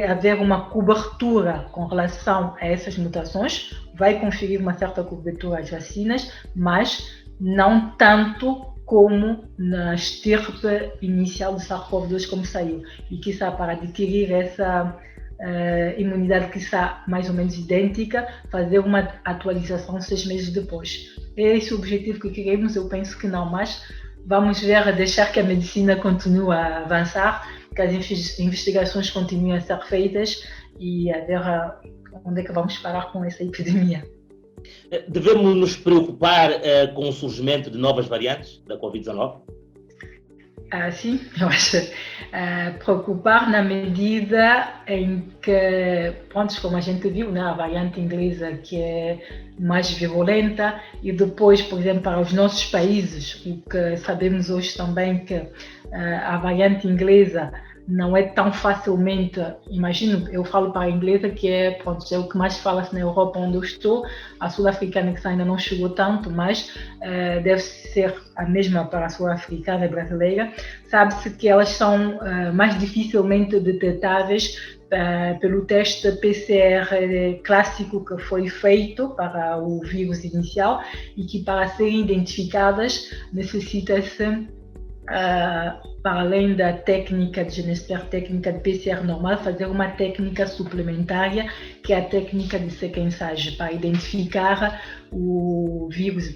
haver uma cobertura com relação a essas mutações, vai conferir uma certa cobertura às vacinas, mas não tanto como na estirpe inicial do SARS-CoV-2 como saiu. E que está para adquirir essa imunidade que está mais ou menos idêntica, fazer uma atualização 6 meses depois. É esse o objetivo que queremos? Eu penso que não, mas vamos ver, deixar que a medicina continue a avançar, que as investigações continuem a ser feitas e a ver onde é que vamos parar com essa epidemia. Devemos nos preocupar com o surgimento de novas variantes da Covid-19? Sim, eu acho. Preocupar na medida em que, pronto, como a gente viu, né, a variante inglesa que é mais virulenta e depois, por exemplo, para os nossos países, o que sabemos hoje também que a variante inglesa não é tão facilmente, imagino, eu falo para a inglesa que é, pronto, é o que mais fala-se na Europa onde eu estou, a sul-africana que ainda não chegou tanto, mas deve ser a mesma para a sul-africana e brasileira. Sabe-se que elas são mais dificilmente detectáveis pelo teste PCR clássico que foi feito para o vírus inicial e que para serem identificadas necessita-se para além da técnica de GNSPR, técnica de PCR normal, fazer uma técnica suplementar, que é a técnica de sequenciagem, para identificar o vírus,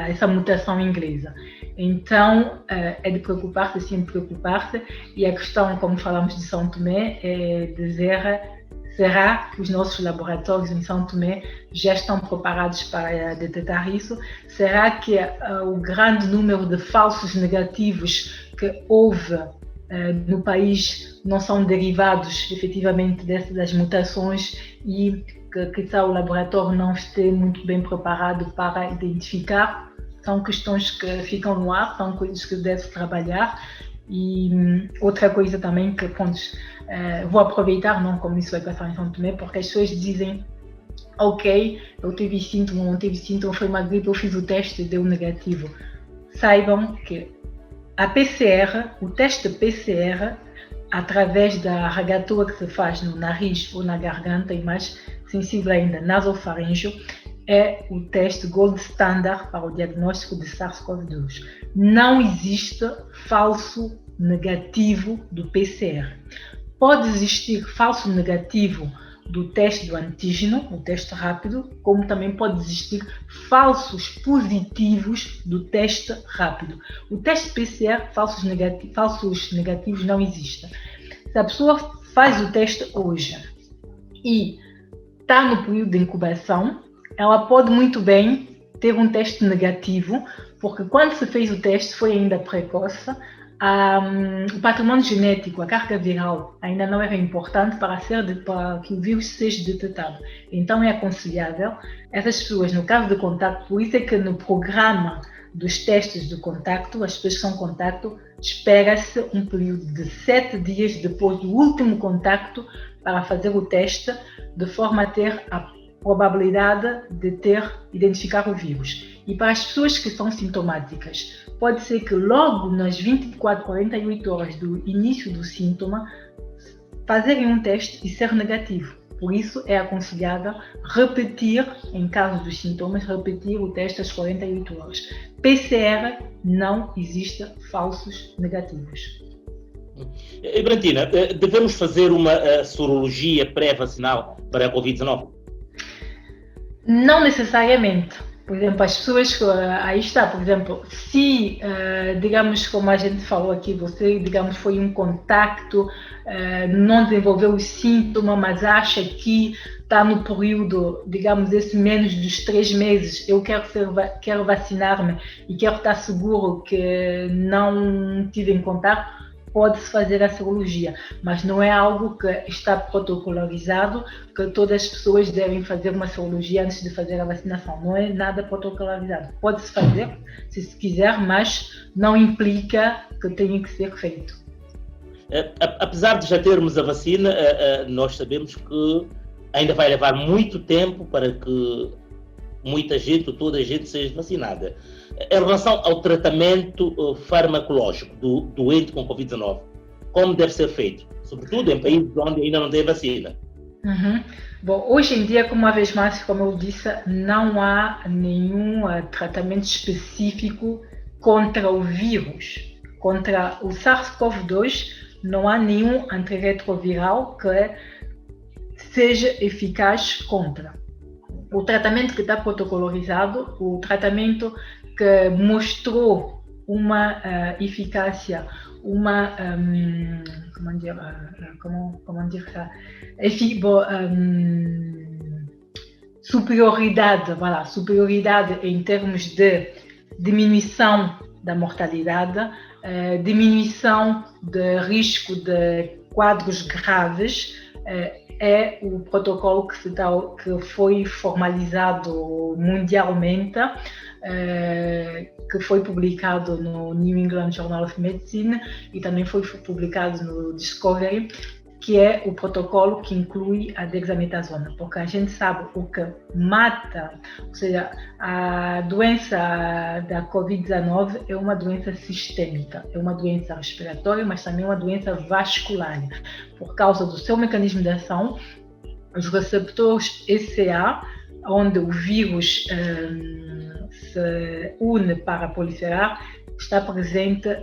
essa mutação inglesa. Então, é de preocupar-se, sim, preocupar-se, e a questão, como falamos de São Tomé, é dizer: será que os nossos laboratórios em São Tomé já estão preparados para detectar isso? Será que o grande número de falsos negativos que houve no país não são derivados efetivamente das mutações e que o laboratório não esteja muito bem preparado para identificar? São questões que ficam no ar, são coisas que deve-se trabalhar. E outra coisa também que, vou aproveitar, não como isso vai passar em São Tomé, porque as pessoas dizem: ok, eu tive síntoma, não tive síntoma, foi uma gripe, eu fiz o teste e deu negativo. Saibam que a PCR, o teste PCR, através da regatura que se faz no nariz ou na garganta, e mais sensível ainda, nasofaríngeo, é o teste gold standard para o diagnóstico de SARS-CoV-2. Não existe falso negativo do PCR. Pode existir falso negativo do teste do antígeno, o teste rápido, como também pode existir falsos positivos do teste rápido. O teste PCR, falsos negativos não existem. Se a pessoa faz o teste hoje e está no período de incubação, ela pode muito bem ter um teste negativo, porque quando se fez o teste foi ainda precoce, o patrimônio genético, a carga viral, ainda não era importante para que o vírus seja detectado. Então é aconselhável essas pessoas, no caso de contacto, por isso é que no programa dos testes de contacto, as pessoas que são contacto, espera-se um período de 7 dias depois do último contacto para fazer o teste, de forma a ter a probabilidade de identificar o vírus. E para as pessoas que são sintomáticas, pode ser que logo nas 24, 48 horas do início do sintoma, fazerem um teste e ser negativo. Por isso, é aconselhado repetir, em caso dos sintomas, repetir o teste às 48 horas. PCR, não existe falsos negativos. Brantina, devemos fazer uma sorologia pré-vacinal para a Covid-19? Não necessariamente. Por exemplo, as pessoas que aí está, por exemplo, se, digamos, como a gente falou aqui, você, digamos, foi um contacto, não desenvolveu o síntoma, mas acha que está no período, digamos, esse menos dos 3 meses, eu quero vacinar-me e quero estar seguro que não tive em contato, pode-se fazer a sorologia, mas não é algo que está protocolarizado, que todas as pessoas devem fazer uma sorologia antes de fazer a vacinação. Não é nada protocolarizado. Pode-se fazer, se se quiser, mas não implica que tenha que ser feito. Apesar de já termos a vacina, nós sabemos que ainda vai levar muito tempo para que muita gente, ou toda a gente, seja vacinada. Em relação ao tratamento farmacológico do doente com Covid-19, como deve ser feito? Sobretudo em países onde ainda não tem vacina. Bom, hoje em dia, como uma vez mais, como eu disse, não há nenhum tratamento específico contra o vírus. Contra o SARS-CoV-2, não há nenhum antirretroviral que seja eficaz contra. O tratamento que está protocolarizado, o tratamento que mostrou uma eficácia, uma superioridade em termos de diminuição da mortalidade, diminuição de risco de quadros graves, é o protocolo que foi formalizado mundialmente, que foi publicado no New England Journal of Medicine e também foi publicado no Discovery, que é o protocolo que inclui a dexametasona, porque a gente sabe o que mata, ou seja, a doença da Covid-19 é uma doença sistêmica, é uma doença respiratória, mas também uma doença vascular. Por causa do seu mecanismo de ação, os receptores ECA, onde o vírus se une para proliferar, está presente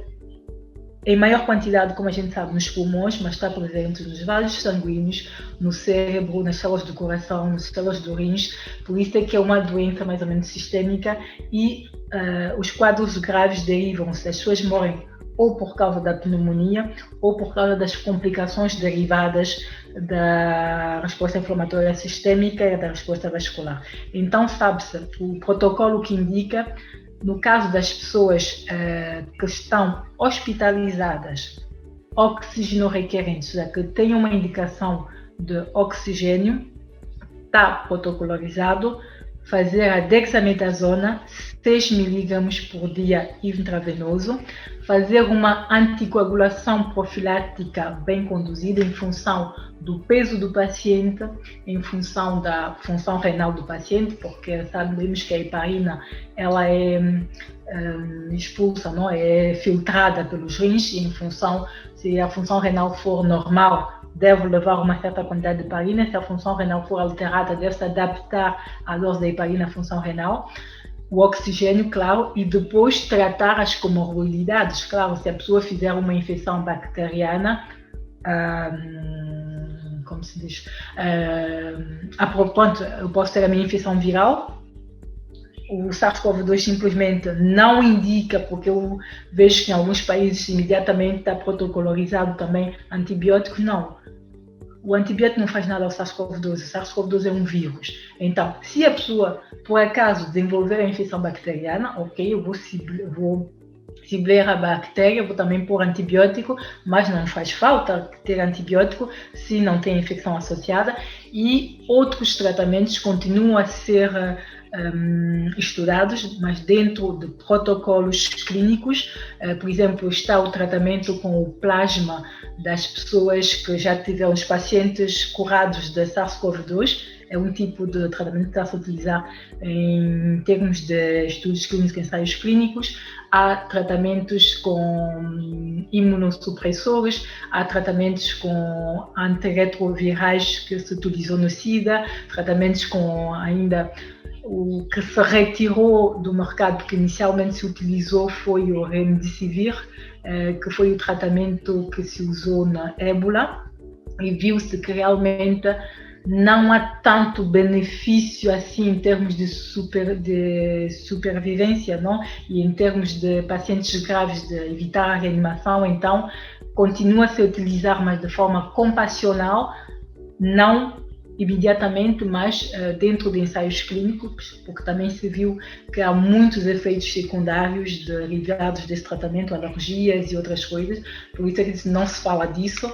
em maior quantidade, como a gente sabe, nos pulmões, mas está presente nos vasos sanguíneos, no cérebro, nas células do coração, nas células do rins. Por isso é que é uma doença mais ou menos sistêmica e os quadros graves derivam-se, as pessoas morrem ou por causa da pneumonia ou por causa das complicações derivadas da resposta inflamatória sistêmica e da resposta vascular. Então, sabe-se, o protocolo que indica, no caso das pessoas que estão hospitalizadas, oxigenorequerentes, ou seja, que têm uma indicação de oxigênio, está protocolarizado fazer a dexametasona 6 mg por dia intravenoso, fazer uma anticoagulação profilática bem conduzida em função do peso do paciente, em função da função renal do paciente, porque sabemos que a heparina ela é expulsa, não é filtrada pelos rins, e em função, se a função renal for normal, deve levar uma certa quantidade de heparina. Se a função renal for alterada, deve se adaptar à dose da heparina à função renal. O oxigênio, claro, e depois tratar as comorbidades. Claro, se a pessoa fizer uma infecção bacteriana, como se diz, eu posso ter a minha infecção viral. O SARS-CoV-2 simplesmente não indica, porque eu vejo que em alguns países imediatamente está protocolarizado também antibióticos. Não, o antibiótico não faz nada ao SARS-CoV-2, o SARS-CoV-2 é um vírus. Então, se a pessoa, por acaso, desenvolver a infecção bacteriana, ok, eu vou cibler a bactéria, vou também pôr antibiótico, mas não faz falta ter antibiótico se não tem infecção associada, e outros tratamentos continuam a ser estudados, mas dentro de protocolos clínicos. Por exemplo, está o tratamento com o plasma das pessoas que já tiveram, os pacientes curados de SARS-CoV-2. É um tipo de tratamento que está a se utilizar em termos de estudos clínicos, ensaios clínicos. há tratamentos com imunossupressores, há tratamentos com antirretrovirais que se utilizou no SIDA, tratamentos com ainda o que se retirou do mercado, que inicialmente se utilizou foi o Remdesivir, que foi o tratamento que se usou na ébola, e viu-se que realmente não há tanto benefício assim em termos de supervivência, não? E em termos de pacientes graves, de evitar a reanimação. Então continua-se a utilizar, mas de forma compassional, não imediatamente, mas dentro de ensaios clínicos, porque também se viu que há muitos efeitos secundários derivados desse tratamento, alergias e outras coisas, por isso é que não se fala disso.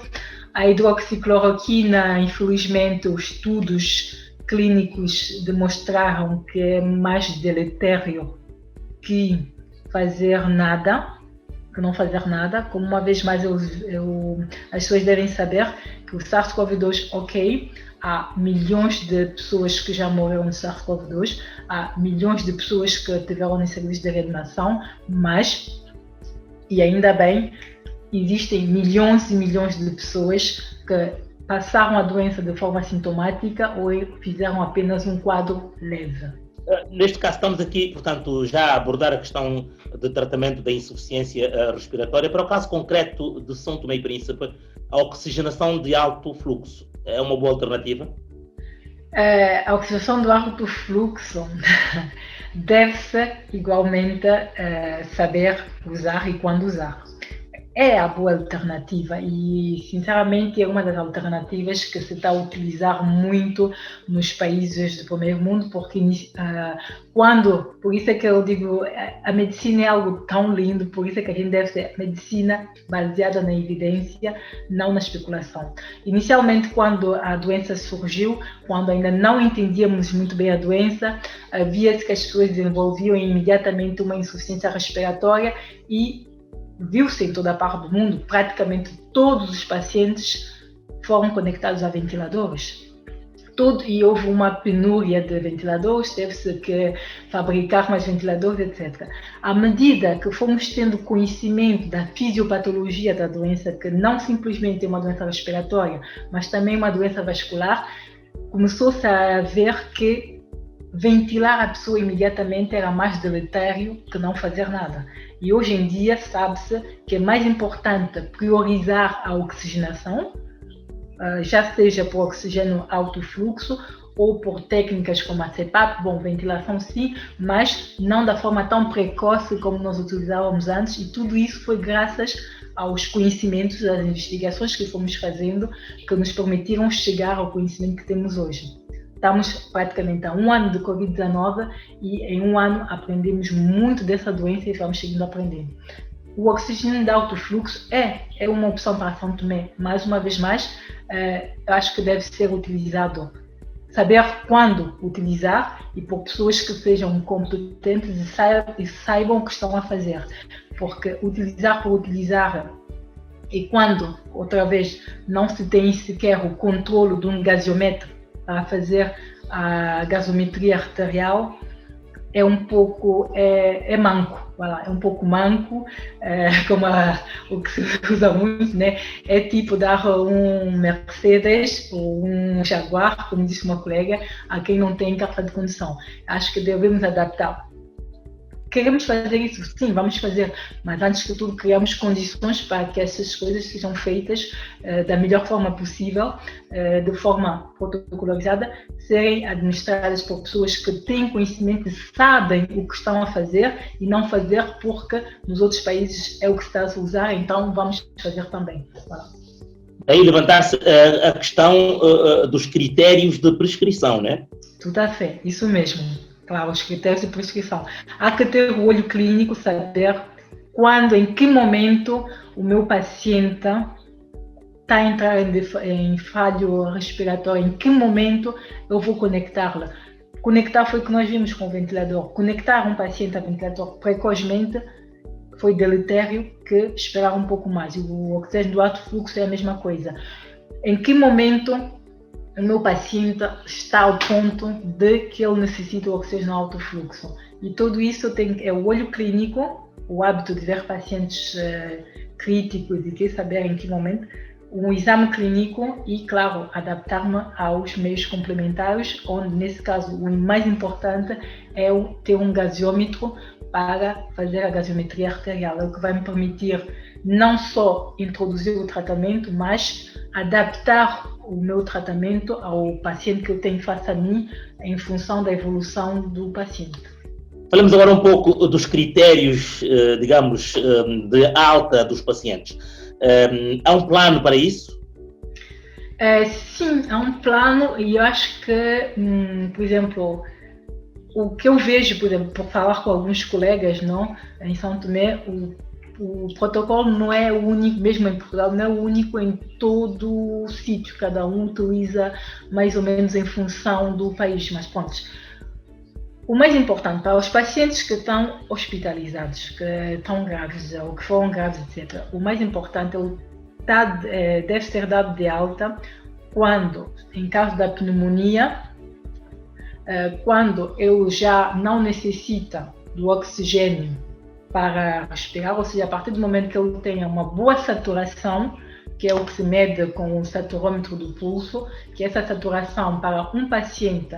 A hidroxicloroquina, infelizmente, os estudos clínicos demonstraram que é mais deletério que fazer nada, que não fazer nada. Como uma vez mais as pessoas devem saber que o SARS-CoV-2, ok, há milhões de pessoas que já morreram de SARS-CoV-2, há milhões de pessoas que tiveram em serviço de reanimação, mas, e ainda bem, existem milhões e milhões de pessoas que passaram a doença de forma sintomática ou fizeram apenas um quadro leve. Neste caso, estamos aqui, portanto, já a abordar a questão de tratamento da insuficiência respiratória. Para o caso concreto de São Tomé e Príncipe, a oxigenação de alto fluxo é uma boa alternativa? A oxigenação do alto fluxo deve-se igualmente saber usar e quando usar. É a boa alternativa e, sinceramente, é uma das alternativas que se está a utilizar muito nos países do primeiro mundo, porque por isso é que eu digo, a medicina é algo tão lindo, por isso é que a gente deve ser medicina baseada na evidência, não na especulação. Inicialmente, quando a doença surgiu, quando ainda não entendíamos muito bem a doença, via-se que as pessoas desenvolviam imediatamente uma insuficiência respiratória e viu-se em toda a parte do mundo, praticamente todos os pacientes foram conectados a ventiladores. E houve uma penúria de ventiladores, teve-se que fabricar mais ventiladores, etc. À medida que fomos tendo conhecimento da fisiopatologia da doença, que não simplesmente é uma doença respiratória, mas também uma doença vascular, começou-se a ver que ventilar a pessoa imediatamente era mais deletério que não fazer nada. E hoje em dia sabe-se que é mais importante priorizar a oxigenação, já seja por oxigênio alto fluxo ou por técnicas como a CPAP, ventilação sim, mas não da forma tão precoce como nós utilizávamos antes, e tudo isso foi graças aos conhecimentos, às investigações que fomos fazendo, que nos permitiram chegar ao conhecimento que temos hoje. Estamos praticamente há 1 ano de Covid-19 e em 1 ano aprendemos muito dessa doença e vamos seguindo aprendendo. O oxigênio de alto fluxo é uma opção para São Tomé. Mais uma vez mais, eu acho que deve ser utilizado. Saber quando utilizar e por pessoas que sejam competentes e saibam o que estão a fazer. Porque utilizar por utilizar e quando, outra vez, não se tem sequer o controle de um gasometro para fazer a gasometria arterial, é um pouco manco, é um pouco manco, como o que se usa muito, né? É tipo dar um Mercedes ou um Jaguar, como disse uma colega, a quem não tem carta de condução. Acho que devemos adaptar. Queremos fazer isso? Sim, vamos fazer, mas antes de tudo criamos condições para que essas coisas sejam feitas da melhor forma possível, de forma protocolarizada, serem administradas por pessoas que têm conhecimento e sabem o que estão a fazer e não fazer porque nos outros países é o que se está a usar, então vamos fazer também. Voilà. Aí levantar-se a questão dos critérios de prescrição, né? Tudo a fé, isso mesmo. Claro, os critérios de prescrição. Há que ter o olho clínico, saber quando, em que momento o meu paciente está a entrar em falho respiratório, em que momento eu vou conectá-la. Conectar foi o que nós vimos com o ventilador. Conectar um paciente a ventilador precocemente foi deletério que esperar um pouco mais. E o oxigênio do alto fluxo é a mesma coisa. Em que momento o meu paciente está ao ponto de que ele necessita o oxigênio alto fluxo. E tudo isso é o olho clínico o hábito de ver pacientes críticos e quer saber em que momento, um exame clínico e, claro, adaptar-me aos meios complementares, onde, nesse caso, o mais importante é ter um gasiômetro para fazer a gasometria arterial, é o que vai me permitir não só introduzir o tratamento, mas adaptar o meu tratamento ao paciente que eu tenho face a mim, em função da evolução do paciente. Falamos agora um pouco dos critérios, digamos, de alta dos pacientes. Há um plano para isso? Sim, há um plano e eu acho que, por exemplo, o que eu vejo, por exemplo, por falar com alguns colegas, não, em São Tomé, o protocolo não é o único, mesmo em Portugal, não é o único em todo o sítio. Cada um utiliza mais ou menos em função do país, mas pronto. O mais importante para os pacientes que estão hospitalizados, que estão graves ou que foram graves, etc., o mais importante deve ser dado de alta quando, em caso da pneumonia, quando ele já não necessita do oxigênio para respirar, ou seja, a partir do momento que ele tenha uma boa saturação, que é o que se mede com o saturômetro do pulso, que essa saturação para um paciente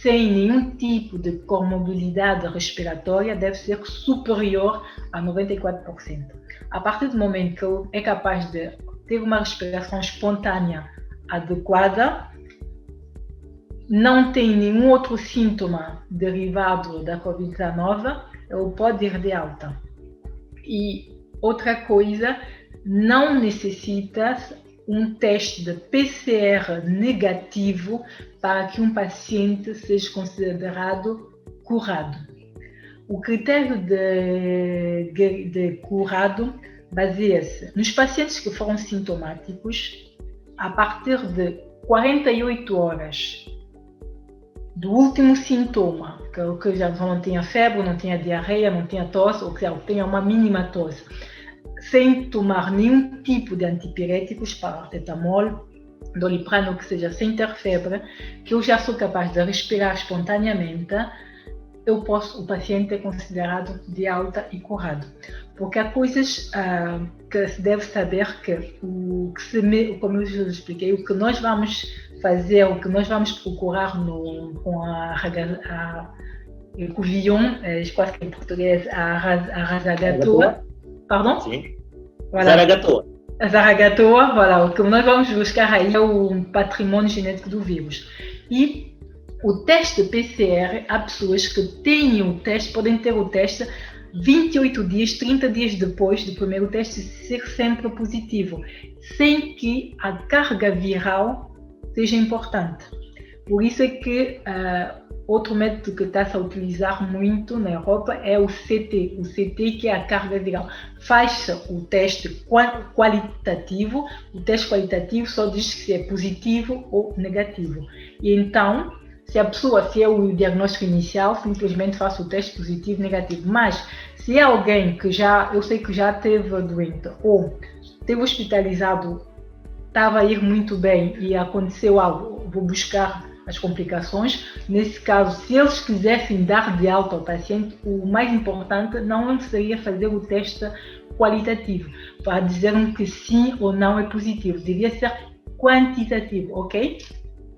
sem nenhum tipo de comorbilidade respiratória deve ser superior a 94%. A partir do momento que ele é capaz de ter uma respiração espontânea adequada, não tem nenhum outro síntoma derivado da Covid-19, ele pode ir de alta. E outra coisa, não necessita um teste de PCR negativo para que um paciente seja considerado curado. O critério de curado baseia-se nos pacientes que foram sintomáticos a partir de 48 horas do último sintoma, que já não tenha febre, não tenha diarreia, não tenha tosse, ou que tenha uma mínima tosse, sem tomar nenhum tipo de antipiréticos, paracetamol, doliprano, que seja, sem ter febre, que eu já sou capaz de respirar espontaneamente, o paciente é considerado de alta e curado. Porque há coisas que se deve saber que, como eu já expliquei, o que nós vamos fazer, o que nós vamos procurar com a Ecovillon, quase que em português, a Razagatoa. Pardon? Sim. Voilà. Zaragatoa. A Zaragatoa, voilà. O que nós vamos buscar aí é o patrimônio genético do vírus. E o teste PCR, há pessoas que têm o teste, podem ter o teste 28 dias, 30 dias depois do primeiro teste ser sempre positivo, sem que a carga viral seja importante. Por isso é que outro método que está-se a utilizar muito na Europa é o CT. O CT, que é a carga viral. Faz-se o teste qualitativo. O teste qualitativo só diz se é positivo ou negativo. E então, se é o diagnóstico inicial, simplesmente faço o teste positivo e negativo. Mas, se é alguém que eu sei que já teve doente ou teve hospitalizado, estava a ir muito bem e aconteceu algo, vou buscar as complicações. Nesse caso, se eles quisessem dar de alta ao paciente, o mais importante não seria fazer o teste qualitativo, para dizer-me que sim ou não é positivo. Devia ser quantitativo, ok?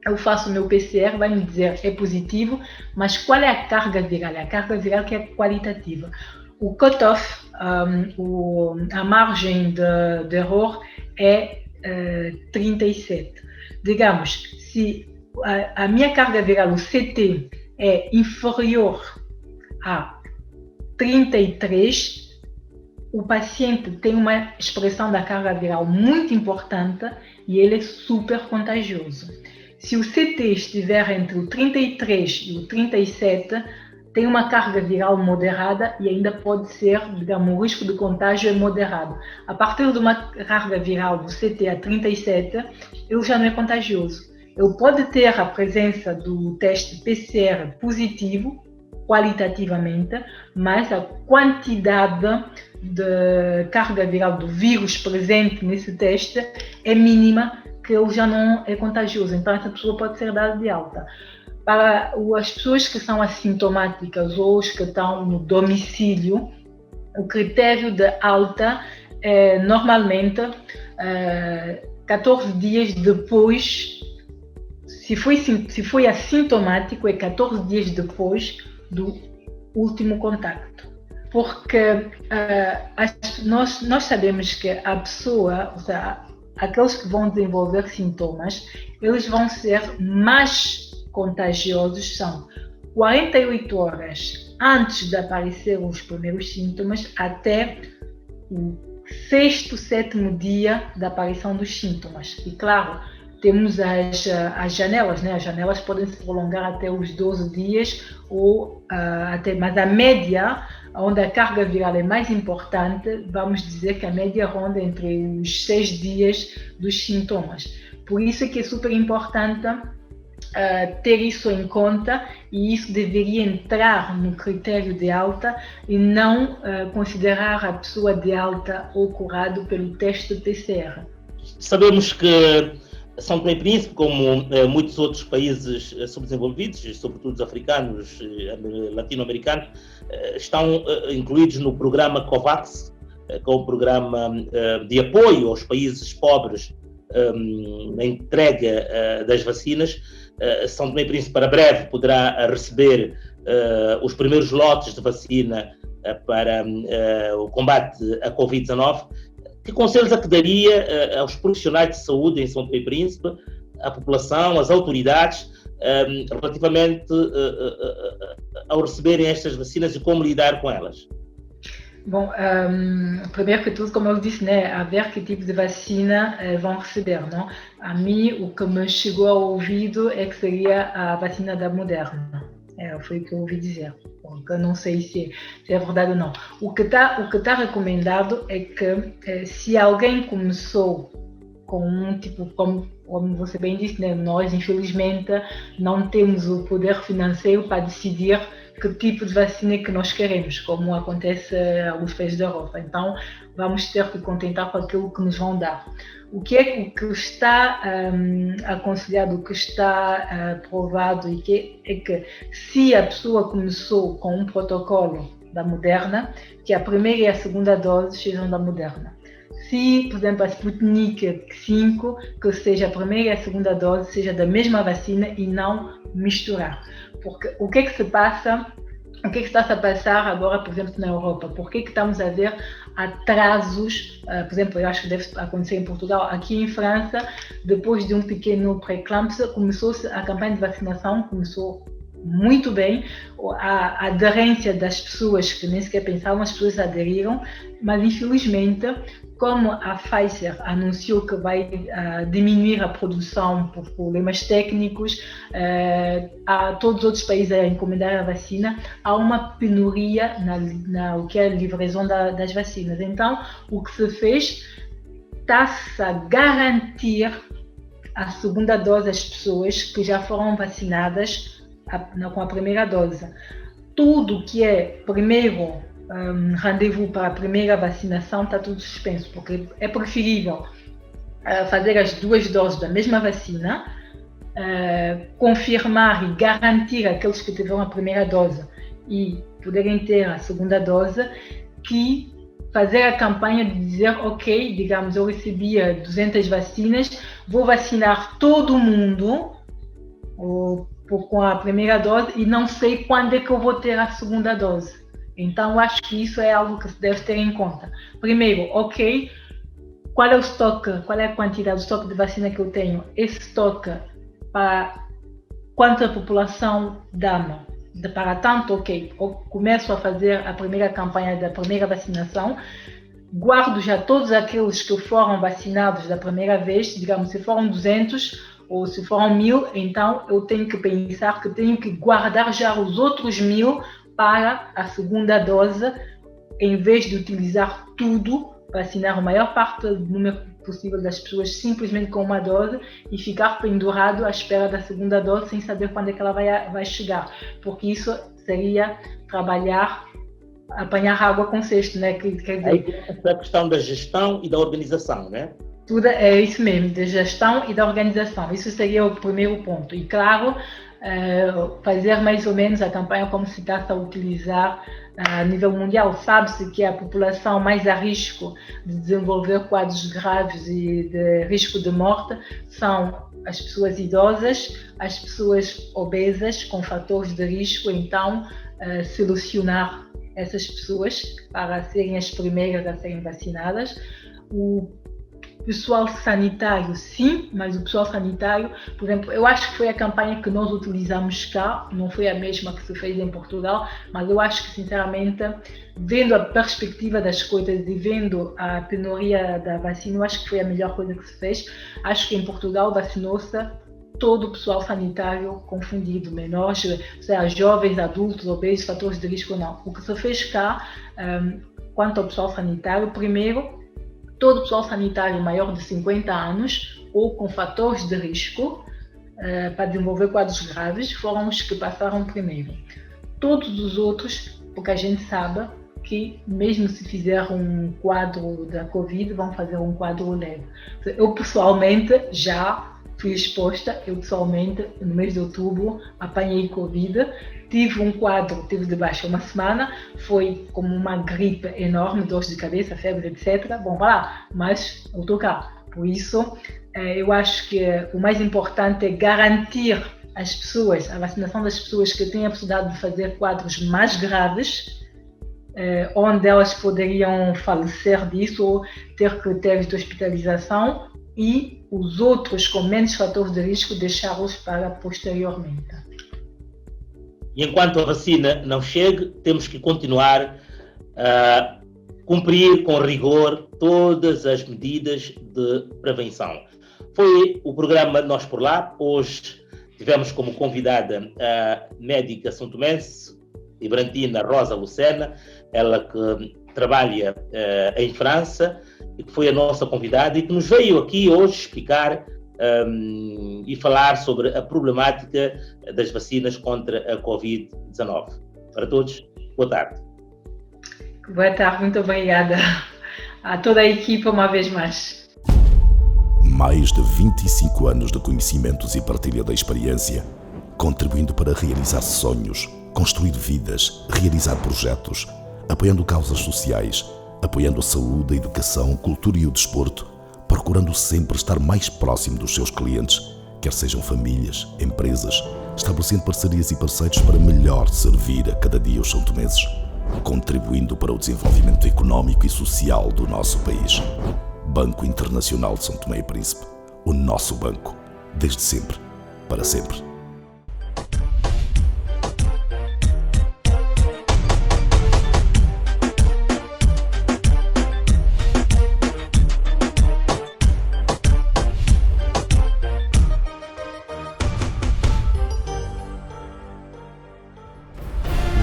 Eu faço o meu PCR, vai me dizer é positivo, mas qual é a carga viral? A carga viral que é qualitativa. O cutoff, a margem de erro é 37. Digamos, se a minha carga viral, o CT, é inferior a 33, o paciente tem uma expressão da carga viral muito importante e ele é super contagioso. Se o CT estiver entre o 33 e o 37, tem uma carga viral moderada e ainda pode ser, digamos, o risco de contágio é moderado. A partir de uma carga viral do CT a 37, ele já não é contagioso. Ele pode ter a presença do teste PCR positivo, qualitativamente, mas a quantidade de carga viral do vírus presente nesse teste é mínima, que ele já não é contagioso. Então, essa pessoa pode ser dada de alta. Para as pessoas que são assintomáticas ou os que estão no domicílio, o critério de alta é normalmente 14 dias depois, se foi assintomático, é 14 dias depois do último contacto. Porque nós sabemos que a pessoa, ou seja, aqueles que vão desenvolver sintomas, eles vão ser mais contagiosos, são 48 horas antes de aparecer os primeiros sintomas até o 6º, 7º dia da aparição dos sintomas. E claro, temos as janelas, né? As janelas podem se prolongar até os 12 dias, mas a média, onde a carga viral é mais importante, vamos dizer que a média ronda entre os 6 dias dos sintomas. Por isso é que é super importante ter isso em conta, e isso deveria entrar no critério de alta e não considerar a pessoa de alta ou curado pelo teste PCR. Sabemos que São Tomé e Príncipe, como muitos outros países subdesenvolvidos, sobretudo os africanos, latino-americanos, estão incluídos no programa COVAX, que é o programa de apoio aos países pobres na entrega das vacinas. São Tomé e Príncipe, para breve, poderá receber os primeiros lotes de vacina para o combate à Covid-19. Que conselhos é que daria aos profissionais de saúde em São Tomé e Príncipe, à população, às autoridades, relativamente ao receberem estas vacinas e como lidar com elas? Bom, primeiro que tudo, como eu disse, né, a ver que tipo de vacina vão receber, não? A mim, o que me chegou ao ouvido é que seria a vacina da Moderna. Foi o que eu ouvi dizer. Eu não sei se é verdade ou não. O que tá recomendado é que se alguém começou com um tipo, como você bem disse, né, nós infelizmente não temos o poder financeiro para decidir que tipo de vacina que nós queremos, como acontece em alguns países da Europa. Então, vamos ter que contentar com aquilo que nos vão dar. O que está aconselhado, o que está provado, é que se a pessoa começou com um protocolo da Moderna, que a primeira e a segunda dose sejam da Moderna. Se, por exemplo, a Sputnik 5, que seja a primeira e a segunda dose, seja da mesma vacina e não misturar. Porque o que se passa, o que está a passar agora, por exemplo, na Europa? Por que estamos a ver atrasos? Por exemplo, eu acho que deve acontecer em Portugal. Aqui em França, depois de um pequeno pré-eclâmpsia, começou-se a campanha de vacinação, começou muito bem, a aderência das pessoas que nem sequer pensavam, as pessoas aderiram, mas infelizmente, como a Pfizer anunciou que vai diminuir a produção por problemas técnicos, a todos os outros países a encomendar a vacina, há uma penuria o que é a livração das vacinas. Então, o que se fez está-se a garantir a segunda dose às pessoas que já foram vacinadas com a primeira dose. Tudo que é primeiro rendezvous para a primeira vacinação está tudo suspenso, porque é preferível fazer as 2 doses da mesma vacina, confirmar e garantir aqueles que tiveram a primeira dose e poderem ter a segunda dose, que fazer a campanha de dizer, ok, digamos, eu recebi 200 vacinas, vou vacinar todo mundo com a primeira dose e não sei quando é que eu vou ter a segunda dose. Então, acho que isso é algo que se deve ter em conta. Primeiro, ok, qual é o estoque, qual é a quantidade, o estoque de vacina que eu tenho? Esse estoque, para quanta população dá-me? Para tanto, ok, eu começo a fazer a primeira campanha da primeira vacinação, guardo já todos aqueles que foram vacinados da primeira vez, digamos, se foram 200 ou se foram 1000, então eu tenho que pensar que tenho que guardar já os outros 1000 para a segunda dose, em vez de utilizar tudo, vacinar a maior parte do número possível das pessoas simplesmente com uma dose e ficar pendurado à espera da segunda dose sem saber quando é que ela vai chegar, porque isso seria apanhar água com cesto, né? Quer dizer, aí é a questão da gestão e da organização, né? Tudo é isso mesmo, da gestão e da organização. Isso seria o primeiro ponto. E claro, fazer mais ou menos a campanha como se está a utilizar a nível mundial. Sabe-se que a população mais a risco de desenvolver quadros graves e de risco de morte são as pessoas idosas, as pessoas obesas com fatores de risco. Então, selecionar essas pessoas para serem as primeiras a serem vacinadas. O pessoal sanitário, sim, mas o pessoal sanitário, por exemplo, eu acho que foi a campanha que nós utilizamos cá, não foi a mesma que se fez em Portugal, mas eu acho que, sinceramente, vendo a perspectiva das coisas e vendo a penúria da vacina, eu acho que foi a melhor coisa que se fez. Acho que em Portugal vacinou-se todo o pessoal sanitário confundido, menores, ou seja, jovens, adultos, obesos, fatores de risco, não. O que se fez cá, quanto ao pessoal sanitário, primeiro, todo o pessoal sanitário maior de 50 anos ou com fatores de risco para desenvolver quadros graves foram os que passaram primeiro. Todos os outros, porque a gente sabe que mesmo se fizer um quadro da Covid, vão fazer um quadro leve. Eu pessoalmente já fui exposta, no mês de outubro, apanhei Covid, tive um quadro, tive debaixo uma semana, foi como uma gripe enorme, dores de cabeça, febre, etc. Bom, vai lá, mas eu estou cá. Por isso, eu acho que o mais importante é garantir às pessoas, a vacinação das pessoas que têm a possibilidade de fazer quadros mais graves, onde elas poderiam falecer disso ou ter critérios de hospitalização, e os outros com menos fatores de risco deixá-los para posteriormente. E enquanto a vacina não chegue, temos que continuar a cumprir com rigor todas as medidas de prevenção. Foi o programa Nós por Lá. Hoje tivemos como convidada a médica são-tomense, Ibrantina Rosa Lucena, ela que trabalha em França, e que foi a nossa convidada e que nos veio aqui hoje explicar e falar sobre a problemática das vacinas contra a Covid-19. Para todos, boa tarde. Boa tarde, muito obrigada a toda a equipa uma vez mais. Mais de 25 anos de conhecimentos e partilha da experiência, contribuindo para realizar sonhos, construir vidas, realizar projetos, apoiando causas sociais, apoiando a saúde, a educação, a cultura e o desporto, procurando sempre estar mais próximo dos seus clientes, quer sejam famílias, empresas, estabelecendo parcerias e parceiros para melhor servir a cada dia os são-tomenses, contribuindo para o desenvolvimento económico e social do nosso país. Banco Internacional de São Tomé e Príncipe, o nosso banco, desde sempre, para sempre.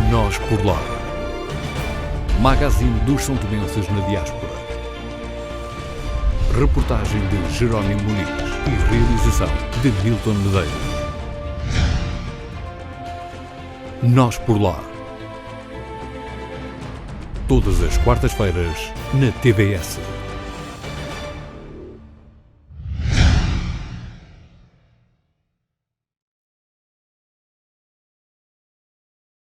Nós por Lá. Magazine dos são-tomenses na diáspora. Reportagem de Jerónimo Muniz e realização de Milton Medeiros. Nós por Lá. Todas as quartas-feiras na TVS.